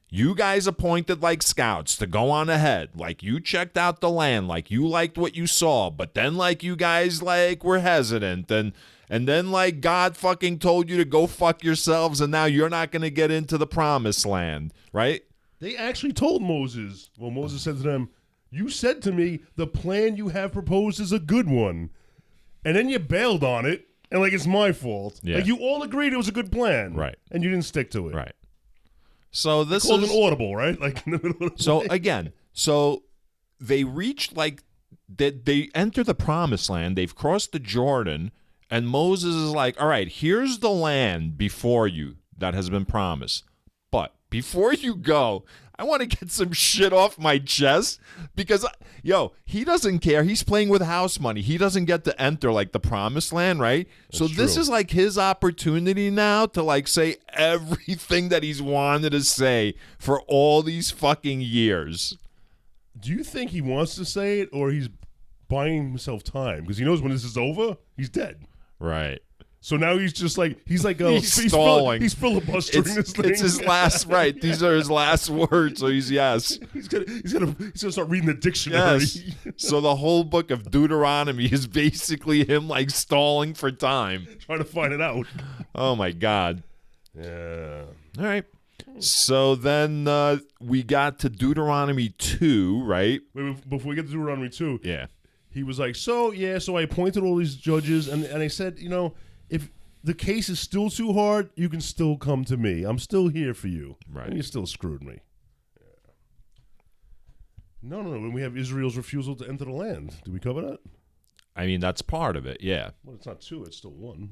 S2: You guys appointed like scouts to go on ahead. Like, you checked out the land. Like, you liked what you saw. But then, like, you guys, like, were hesitant. And then, like, God fucking told you to go fuck yourselves. And now you're not going to get into the promised land. Right?
S1: They actually told Moses. Well, Moses said to them, you said to me, the plan you have proposed is a good one. And then you bailed on it. And, like, it's my fault.
S2: Yeah.
S1: Like, you all agreed it was a good plan.
S2: Right.
S1: And you didn't stick to it.
S2: Right. So this
S1: called
S2: is
S1: an audible, right? Like in the middle of the
S2: so
S1: day.
S2: again. So they reached like they enter the promised land. They've crossed the Jordan, and Moses is like, "All right, here's the land before you that has been promised. But before you go, I want to get some shit off my chest because, he doesn't care. He's playing with house money. He doesn't get to enter, like, the promised land, right? So this is, like, his opportunity now to, like, say everything that he's wanted to say for all these fucking years.
S1: Do you think he wants to say it or he's buying himself time? Because he knows when this is over, he's dead.
S2: Right.
S1: So now he's just like he's
S2: stalling.
S1: He's filibustering this thing.
S2: It's his last right. These are his last words. So he's
S1: gonna start reading the dictionary.
S2: Yes. So the whole book of Deuteronomy is basically him like stalling for time,
S1: trying to find it out.
S2: Oh my God.
S1: Yeah.
S2: All right. So then we got to Deuteronomy 2, right?
S1: Wait, before we get to Deuteronomy 2,
S2: yeah,
S1: he was like, so I appointed all these judges, and I said, if the case is still too hard, you can still come to me. I'm still here for you.
S2: Right.
S1: And you still screwed me. Yeah. No. When we have Israel's refusal to enter the land, did we cover that?
S2: I mean, that's part of it. Yeah.
S1: Well, it's not 2. It's still 1.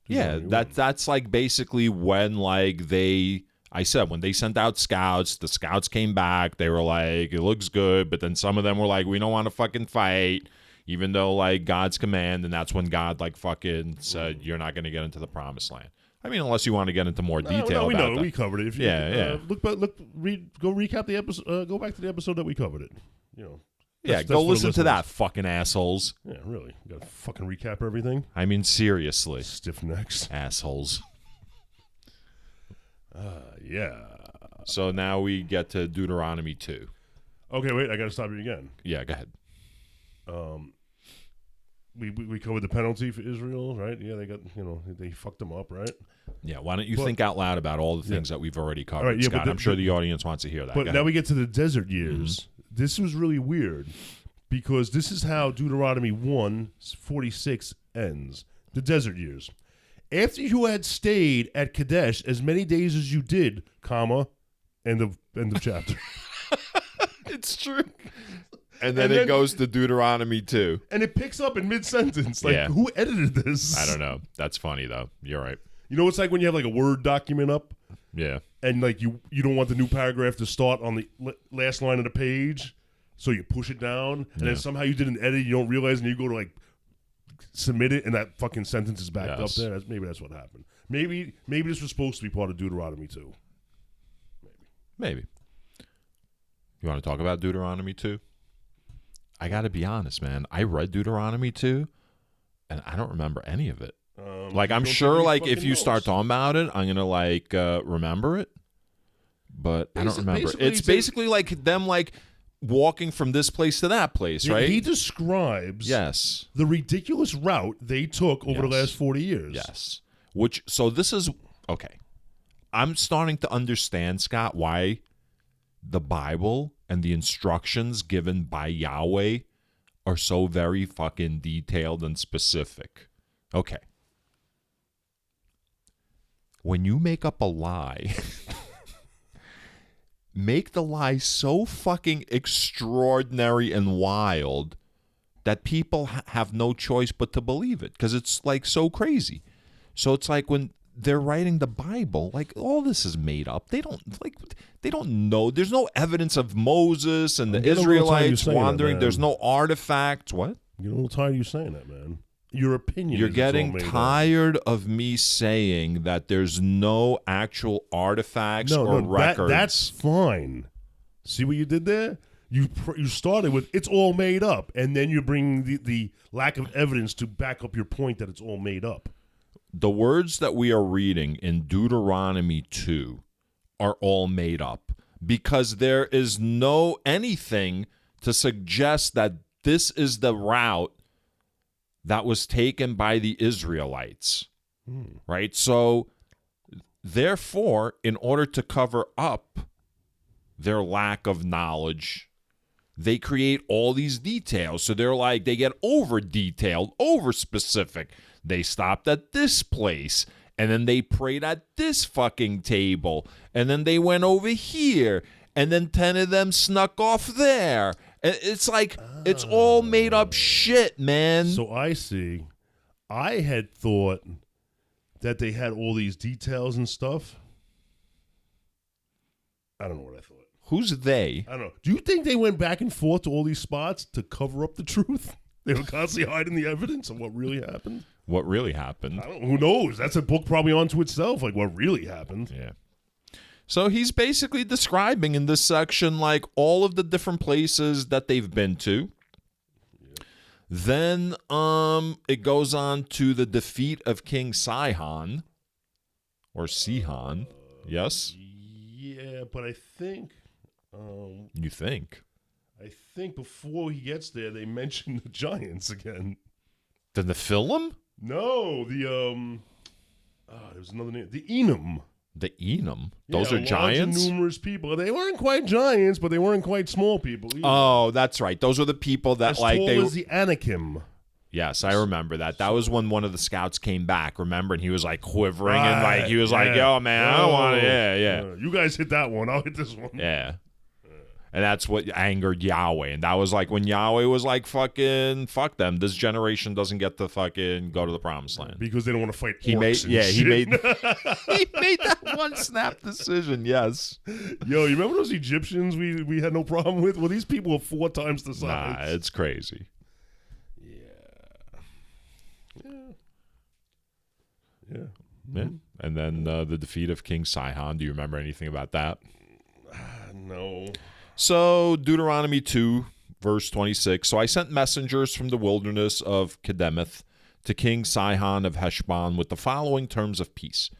S2: Yeah, that's like basically when like when they sent out scouts, the scouts came back. They were like, it looks good. But then some of them were like, we don't want to fucking fight, even though like God's command. And that's when God like fucking said, you're not going to get into the promised land. I mean, unless you want to get into more detail.
S1: We
S2: about
S1: know.
S2: that.
S1: We covered it.
S2: Yeah.
S1: Go recap the episode. Go back to the episode that we covered it.
S2: Go listen to that, fucking assholes.
S1: Yeah, really. You got to fucking recap everything.
S2: I mean, seriously.
S1: Stiff necks.
S2: Assholes.
S1: Yeah.
S2: So now we get to Deuteronomy 2.
S1: Okay, wait. I got to stop you again.
S2: Yeah, go ahead.
S1: We covered the penalty for Israel, right? Yeah, they got they fucked them up, right?
S2: Yeah, why don't you think out loud about all the things that we've already covered,
S1: right, yeah,
S2: Scott? I'm sure the audience wants to hear that.
S1: But now we get to the desert years.
S2: Mm-hmm.
S1: This was really weird because this is how Deuteronomy 1:46 ends. The desert years. After you had stayed at Kadesh as many days as you did, comma, end of chapter.
S2: It's true. And then it goes to Deuteronomy 2.
S1: And it picks up in mid-sentence. Like, who edited this?
S2: I don't know. That's funny, though. You're right.
S1: You know, it's like when you have like a Word document up.
S2: Yeah.
S1: And like you don't want the new paragraph to start on the last line of the page, so you push it down, and then somehow you did an edit, you don't realize, and you go to like submit it, and that fucking sentence is backed up there. Maybe that's what happened. Maybe this was supposed to be part of Deuteronomy 2.
S2: Maybe. You want to talk about Deuteronomy 2? I got to be honest, man. I read Deuteronomy 2, and I don't remember any of it. Like, I'm sure, like, if you start talking about it, I'm going to, like, remember it. But I don't remember. It's basically, like, them, like, walking from this place to that place, right?
S1: He describes the ridiculous route they took over the last 40 years.
S2: Yes. So this is, okay. I'm starting to understand, Scott, why the Bible and the instructions given by Yahweh are so very fucking detailed and specific. Okay. When you make up a lie, make the lie so fucking extraordinary and wild that people have no choice but to believe it because it's like so crazy. So it's like when they're writing the Bible, like all this is made up. They don't know. There's no evidence of Moses and the Israelites wandering. There's no artifacts. What?
S1: You get a little tired of you saying that, man. Your opinion.
S2: You're getting tired of me saying that there's no actual artifacts or records.
S1: That's fine. See what you did there? You started with it's all made up, and then you're bringing the lack of evidence to back up your point that it's all made up.
S2: The words that we are reading in Deuteronomy 2 are all made up because there is no anything to suggest that this is the route that was taken by the Israelites, right? So, therefore, in order to cover up their lack of knowledge, they create all these details. So they're like, they get over-detailed, over-specific. They stopped at this place, and then they prayed at this fucking table, and then they went over here, and then 10 of them snuck off there. It's like, it's all made up shit, man.
S1: So I see. I had thought that they had all these details and stuff. I don't know what I thought.
S2: Who's they?
S1: I don't know. Do you think they went back and forth to all these spots to cover up the truth? They were constantly hiding the evidence of what really happened?
S2: What really happened?
S1: Who knows? That's a book probably onto itself, like what really happened.
S2: Yeah. So he's basically describing in this section like all of the different places that they've been to. Yeah. Then it goes on to the defeat of King Sihon or Sihon. Yes?
S1: Yeah, but I think
S2: you think?
S1: I think before he gets there they mention the giants again.
S2: The Nephilim?
S1: No, there was another name. The Enum.
S2: The Enum? Those are giants?
S1: Numerous people. They weren't quite giants, but they weren't quite small people either.
S2: Oh, that's right. Those are the people that
S1: as tall as the Anakim.
S2: Yes, I remember that. That was when one of the scouts came back, remember? And he was like quivering and like he was like, yo, man, I don't want to. Yeah.
S1: You guys hit that one. I'll hit this one.
S2: Yeah. And that's what angered Yahweh. And that was like when Yahweh was like, fucking, fuck them. This generation doesn't get to fucking go to the promised land.
S1: Because they don't want to fight
S2: he
S1: orcs
S2: made
S1: he
S2: made that one snap decision, yes.
S1: Yo, you remember those Egyptians we had no problem with? Well, these people are 4 times the size.
S2: Nah, it's crazy.
S1: Yeah.
S2: Yeah. And then the defeat of King Sihon. Do you remember anything about that?
S1: No.
S2: So, Deuteronomy 2, verse 26. So I sent messengers from the wilderness of Kedemeth to King Sihon of Heshbon with the following terms of peace.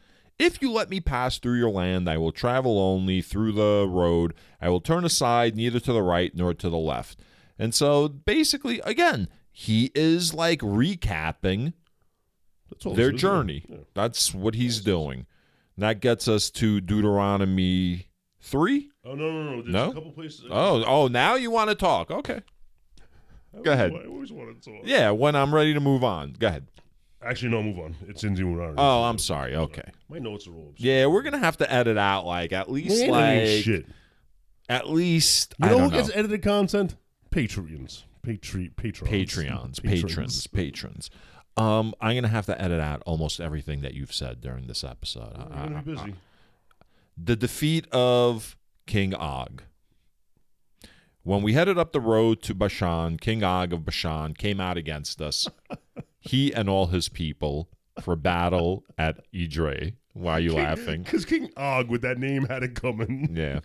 S2: If you let me pass through your land, I will travel only through the road. I will turn aside neither to the right nor to the left. And so basically, again, he is like recapping their journey. Yeah. That's what he's doing. That gets us to Deuteronomy 3.
S1: Oh, no. There's a couple places.
S2: Oh, now you want to talk. Okay. Go ahead.
S1: I always want to talk.
S2: Yeah, when I'm ready to move on. Go ahead.
S1: Actually, no, move on. It's in Deuteronomy.
S2: Oh, I'm sorry. Okay.
S1: My notes are all upset.
S2: Yeah, we're going to have to edit out, like, at least, like...
S1: shit.
S2: At least,
S1: I don't know. You know who gets edited content? Patreons.
S2: Patrons. I'm going to have to edit out almost everything that you've said during this episode.
S1: You're going to be busy.
S2: The defeat of King Og. When we headed up the road to Bashan, King Og of Bashan came out against us. He and all his people for battle at Edrei. Why are you laughing?
S1: Because King Og with that name had it coming.
S2: Yeah.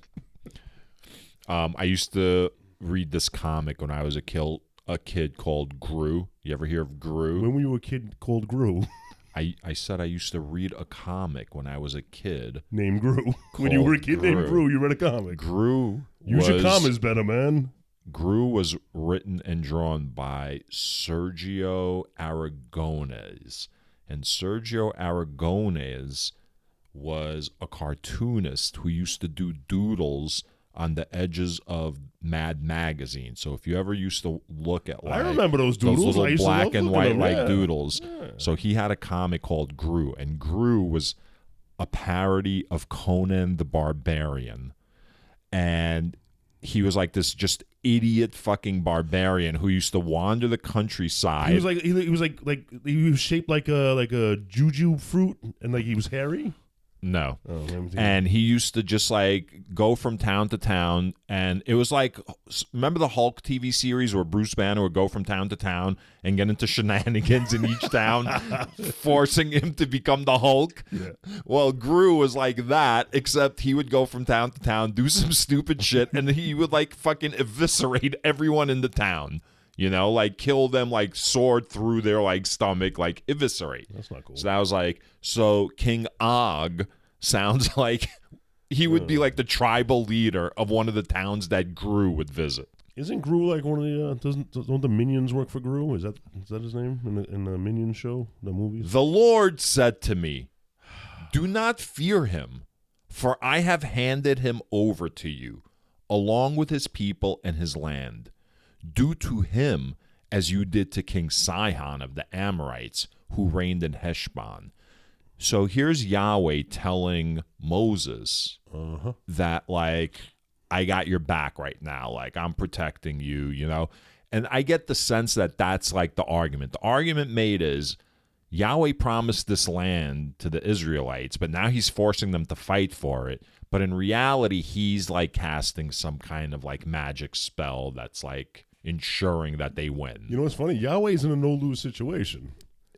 S2: I used to read this comic when I was a kid called Gru. You ever hear of Gru?
S1: When were you a kid called Gru?
S2: I said I used to read a comic when I was a kid.
S1: Named Gru. When you were a kid named Gru, you read a comic.
S2: Use
S1: your commas better, man.
S2: Gru was written and drawn by Sergio Aragonés. And Sergio Aragonés was a cartoonist who used to do doodles on the edges of Mad Magazine. So if you ever used to look at, like,
S1: I remember those doodles.
S2: Those little black and white
S1: like
S2: doodles. Yeah. So he had a comic called Gru, and Gru was a parody of Conan the Barbarian. And he was like this just idiot fucking barbarian who used to wander the countryside.
S1: He was shaped like a juju fruit, and like he was hairy.
S2: No. And he used to just like go from town to town, and it was like, remember the Hulk TV series where Bruce Banner would go from town to town and get into shenanigans in each town, forcing him to become the Hulk?
S1: Yeah.
S2: Well, Gru was like that, except he would go from town to town, do some stupid shit, and he would like fucking eviscerate everyone in the town. You know, like kill them, like sword through their like stomach, like eviscerate.
S1: That's not cool.
S2: So that was like, so King Og sounds like he would be like the tribal leader of one of the towns that Gru would visit.
S1: Isn't Gru like one of the, don't the Minions work for Gru? Is that his name in the Minions show, the movies?
S2: The Lord said to me, do not fear him, for I have handed him over to you, along with his people and his land. Do to him as you did to King Sihon of the Amorites, who reigned in Heshbon. So here's Yahweh telling Moses that, like, I got your back right now. Like, I'm protecting you, you know. And I get the sense that that's, like, the argument. The argument made is Yahweh promised this land to the Israelites, but now he's forcing them to fight for it. But in reality, he's, like, casting some kind of, like, magic spell that's, like, ensuring that they win.
S1: You know what's funny? Yahweh's in a no-lose situation.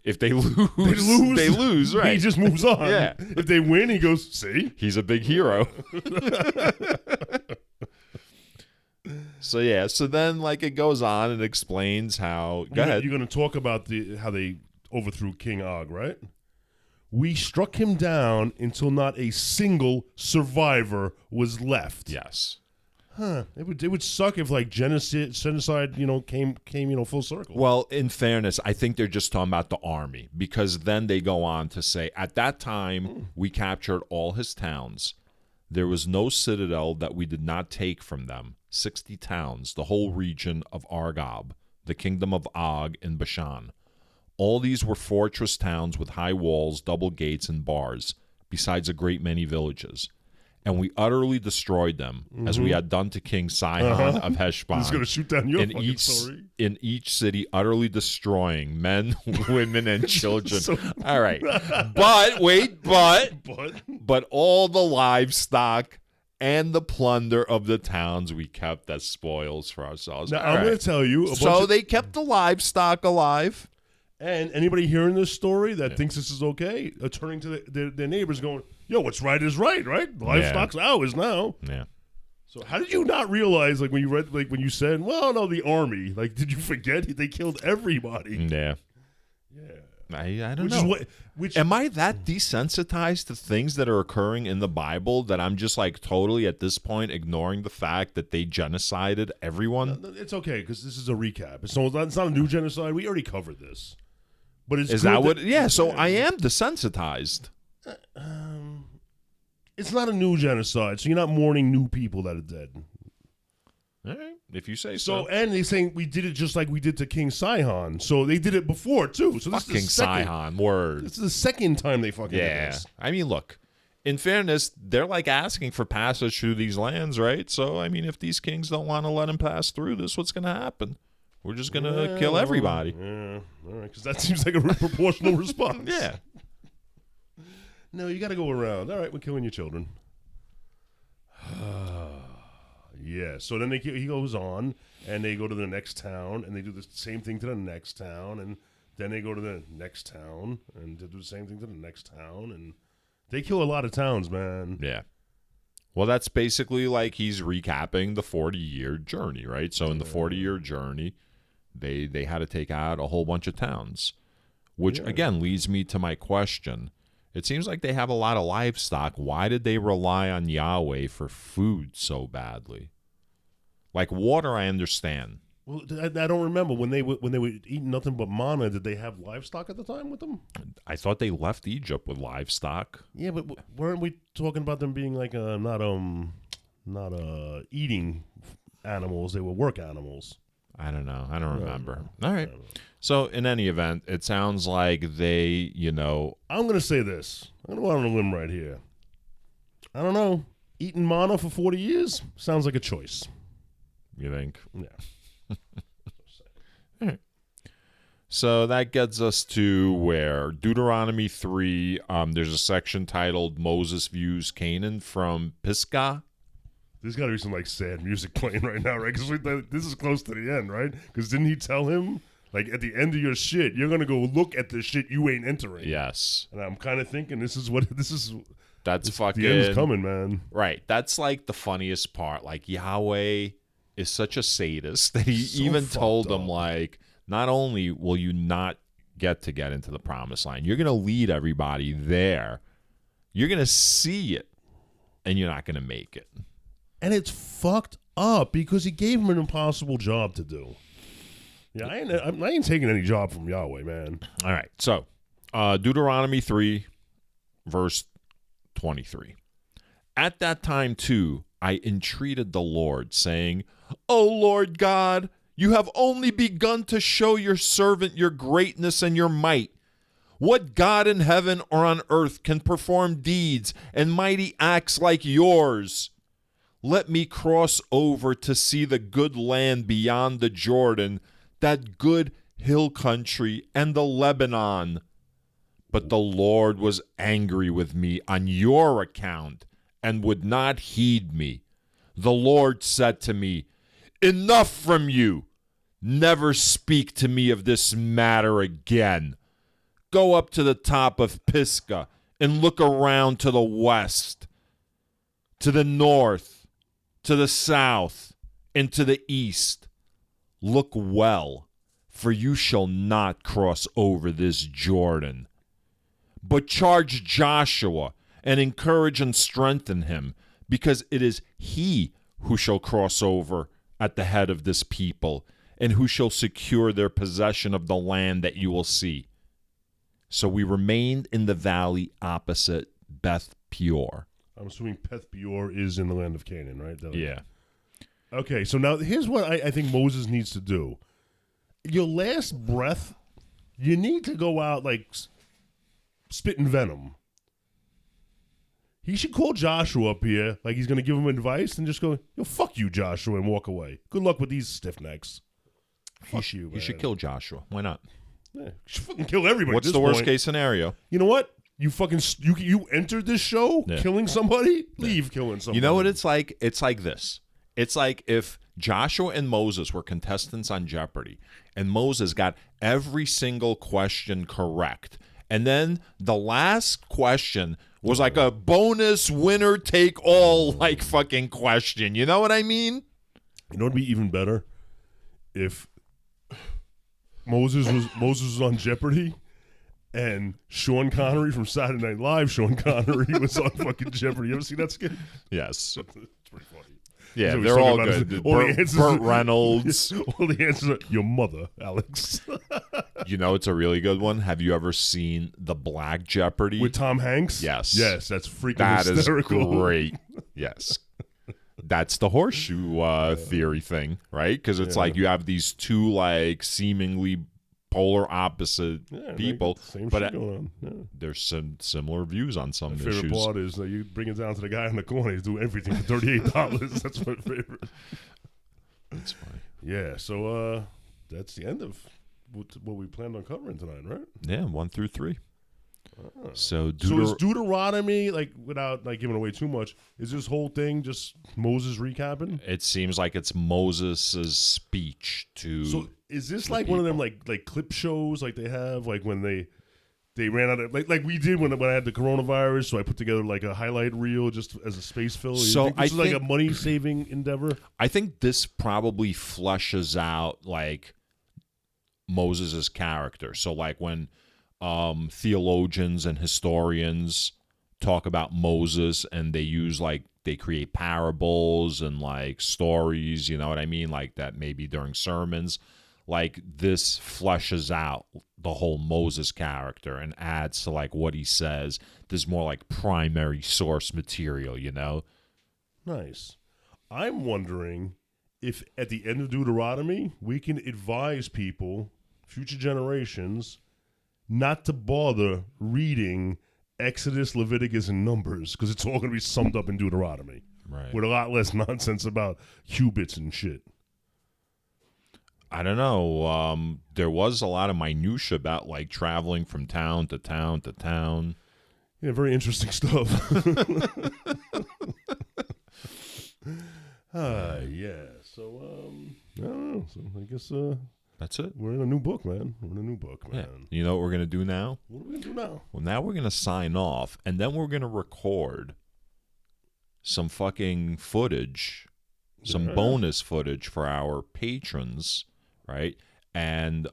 S2: If they lose, they lose, right?
S1: He just moves on.
S2: Yeah.
S1: If they win, he goes, see?
S2: He's a big hero. So then, like, it goes on and explains how... Go ahead.
S1: You're going to talk about how they overthrew King Og, right? We struck him down until not a single survivor was left.
S2: Yes.
S1: Huh. It would suck if like genocide, came full circle.
S2: Well, in fairness, I think they're just talking about the army, because then they go on to say, at that time, we captured all his towns. There was no citadel that we did not take from them. 60 towns, the whole region of Argob, the kingdom of Og in Bashan. All these were fortress towns with high walls, double gates, and bars, besides a great many villages. And we utterly destroyed them, as we had done to King Sihon of Heshbon.
S1: He's going to shoot down your fucking story.
S2: In each city, utterly destroying men, women, and children. All right. But all the livestock and the plunder of the towns we kept as spoils for ourselves.
S1: Now, I'm going to tell you.
S2: They kept the livestock alive.
S1: And anybody hearing this story that thinks this is okay, turning to their neighbors going, yo, what's right is right? Livestock's ours now.
S2: Yeah.
S1: So how did you not realize, like, when you read, like, when you said, well, no, the army, like, did you forget they killed everybody?
S2: Yeah.
S1: Yeah.
S2: I don't
S1: Which
S2: know.
S1: is what? Which
S2: Am I that desensitized to things that are occurring in the Bible that I'm just like totally at this point ignoring the fact that they genocided everyone?
S1: No, it's okay because this is a recap. It's not a new genocide. We already covered this. But it's
S2: Is
S1: good
S2: that what? Yeah. So I am desensitized.
S1: It's not a new genocide, so you're not mourning new people that are dead.
S2: All right, if you say
S1: So,
S2: so.
S1: and they're saying we did it just like we did to King Sihon. So they did it before too. So this
S2: Fucking
S1: is the second,
S2: Sihon, word.
S1: This is the second time they fucking did
S2: Yeah.
S1: this.
S2: I mean, look. In fairness, they're like asking for passage through these lands, right? So, I mean, if these kings don't want to let them pass through, this is what's going to happen. We're just going to kill everybody.
S1: Yeah, all right, because that seems like a proportional response.
S2: Yeah.
S1: No, you got to go around. All right, we're killing your children. Yeah, so then he goes on, and they go to the next town, and they do the same thing to the next town, and then they go to the next town, and they do the same thing to the next town, and they kill a lot of towns, man.
S2: Yeah. Well, that's basically like he's recapping the 40-year journey, right? So in the 40-year journey, they had to take out a whole bunch of towns, which, again, leads me to my question. It seems like they have a lot of livestock. Why did they rely on Yahweh for food so badly? Like water, I understand.
S1: Well, I don't remember when they were eating nothing but manna. Did they have livestock at the time with them?
S2: I thought they left Egypt with livestock.
S1: Yeah, but weren't we talking about them being like not eating animals? They were work animals.
S2: I don't know. I don't remember. All right. So in any event, it sounds like they,
S1: I'm going to say this. I'm going to go on a limb right here. I don't know. Eating manna for 40 years sounds like a choice.
S2: You think?
S1: Yeah.
S2: All right. So that gets us to where? Deuteronomy 3, there's a section titled Moses Views Canaan from Pisgah.
S1: There's got to be some like sad music playing right now, right? Because this is close to the end, right? Because didn't he tell him, like, at the end of your shit, you're going to go look at the shit you ain't entering?
S2: Yes.
S1: And I'm kind of thinking
S2: That's fucking...
S1: The end's coming, man.
S2: Right. That's like the funniest part. Like Yahweh is such a sadist that he even told them, like, not only will you not get into the promised land, you're going to lead everybody there. You're going to see it, and you're not going to make it.
S1: And it's fucked up because he gave him an impossible job to do. Yeah, I ain't taking any job from Yahweh, man.
S2: All right. So, Deuteronomy 3, verse 23. At that time, too, I entreated the Lord, saying, O Lord God, you have only begun to show your servant your greatness and your might. What God in heaven or on earth can perform deeds and mighty acts like yours? Let me cross over to see the good land beyond the Jordan, that good hill country and the Lebanon. But the Lord was angry with me on your account and would not heed me. The Lord said to me, Enough from you. Never speak to me of this matter again. Go up to the top of Pisgah and look around to the west, to the north, to the south, and to the east. Look well, for you shall not cross over this Jordan. But charge Joshua and encourage and strengthen him, because it is he who shall cross over at the head of this people, and who shall secure their possession of the land that you will see. So we remained in the valley opposite Beth Peor.
S1: I'm assuming Beth Peor is in the land of Canaan, right?
S2: Yeah.
S1: Okay, so now here's what I think Moses needs to do. Your last breath, you need to go out like spitting venom. He should call Joshua up here, like he's going to give him advice, and just go, yo, fuck you, Joshua, and walk away. Good luck with these stiff necks.
S2: He should kill Joshua. Why not?
S1: Yeah, you should fucking kill everybody.
S2: What's the worst case scenario?
S1: You know what? You fucking you entered this show killing somebody. Leave killing somebody.
S2: You know what it's like? It's like this. It's like if Joshua and Moses were contestants on Jeopardy, and Moses got every single question correct, and then the last question was like a bonus winner take all like fucking question. You know what I mean?
S1: You know what'd be even better? If Moses was on Jeopardy, And Sean Connery from Saturday Night Live, Sean Connery was on fucking Jeopardy. You ever see that skit?
S2: Yes.
S1: It's pretty funny.
S2: Yeah,
S1: So
S2: they're all
S1: talking about
S2: good.
S1: Burt
S2: Reynolds.
S1: All the answers are your mother, Alex.
S2: You know, it's a really good one. Have you ever seen The Black Jeopardy?
S1: With Tom Hanks?
S2: Yes.
S1: Yes, that's freaking
S2: That is
S1: hysterical.
S2: great. Yes. That's the horseshoe theory thing, right? Because it's like you have these two like seemingly polar opposite people,
S1: Same
S2: but
S1: shit going on. Yeah.
S2: there's some similar views on some
S1: My favorite
S2: issues.
S1: part is you bring it down to the guy in the corner. He's doing everything for $38. That's my favorite.
S2: That's funny.
S1: Yeah, so that's the end of what we planned on covering tonight, right?
S2: Yeah, 1 through 3. So
S1: is Deuteronomy, like, without like giving away too much, is this whole thing just Moses recapping?
S2: it seems like it's Moses' speech to.
S1: So is this like one of them like clip shows like they have like when they ran out of like we did when I had the coronavirus, so I put together like a highlight reel just as a space fill.
S2: So
S1: this is like a money saving endeavor.
S2: I think this probably fleshes out like Moses' character. So like when theologians and historians talk about Moses and they use like they create parables and like stories, you know what I mean? Like that maybe during sermons, like this fleshes out the whole Moses character and adds to like what he says. There's more like primary source material, you know?
S1: Nice. I'm wondering if at the end of Deuteronomy, we can advise people, future generations, not to bother reading Exodus, Leviticus, and Numbers, because it's all going to be summed up in Deuteronomy.
S2: Right.
S1: With a lot less nonsense about cubits and shit.
S2: I don't know. There was a lot of minutia about like traveling from town to town to town.
S1: Yeah, very interesting stuff. Yeah. So, I don't know. So I guess
S2: That's it.
S1: we're in a new book, man. We're in a new book, man.
S2: Yeah. You know what we're going to do now?
S1: What are we going to do now?
S2: Well, now we're going to sign off, and then we're going to record some fucking footage, some bonus footage for our patrons, right? And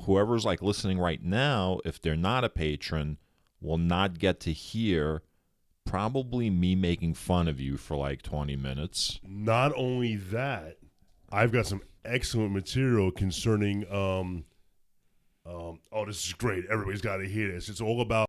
S2: whoever's like listening right now, if they're not a patron, will not get to hear probably me making fun of you for like 20 minutes.
S1: Not only that, I've got some excellent material concerning oh, this is great. Everybody's got to hear this. It's all about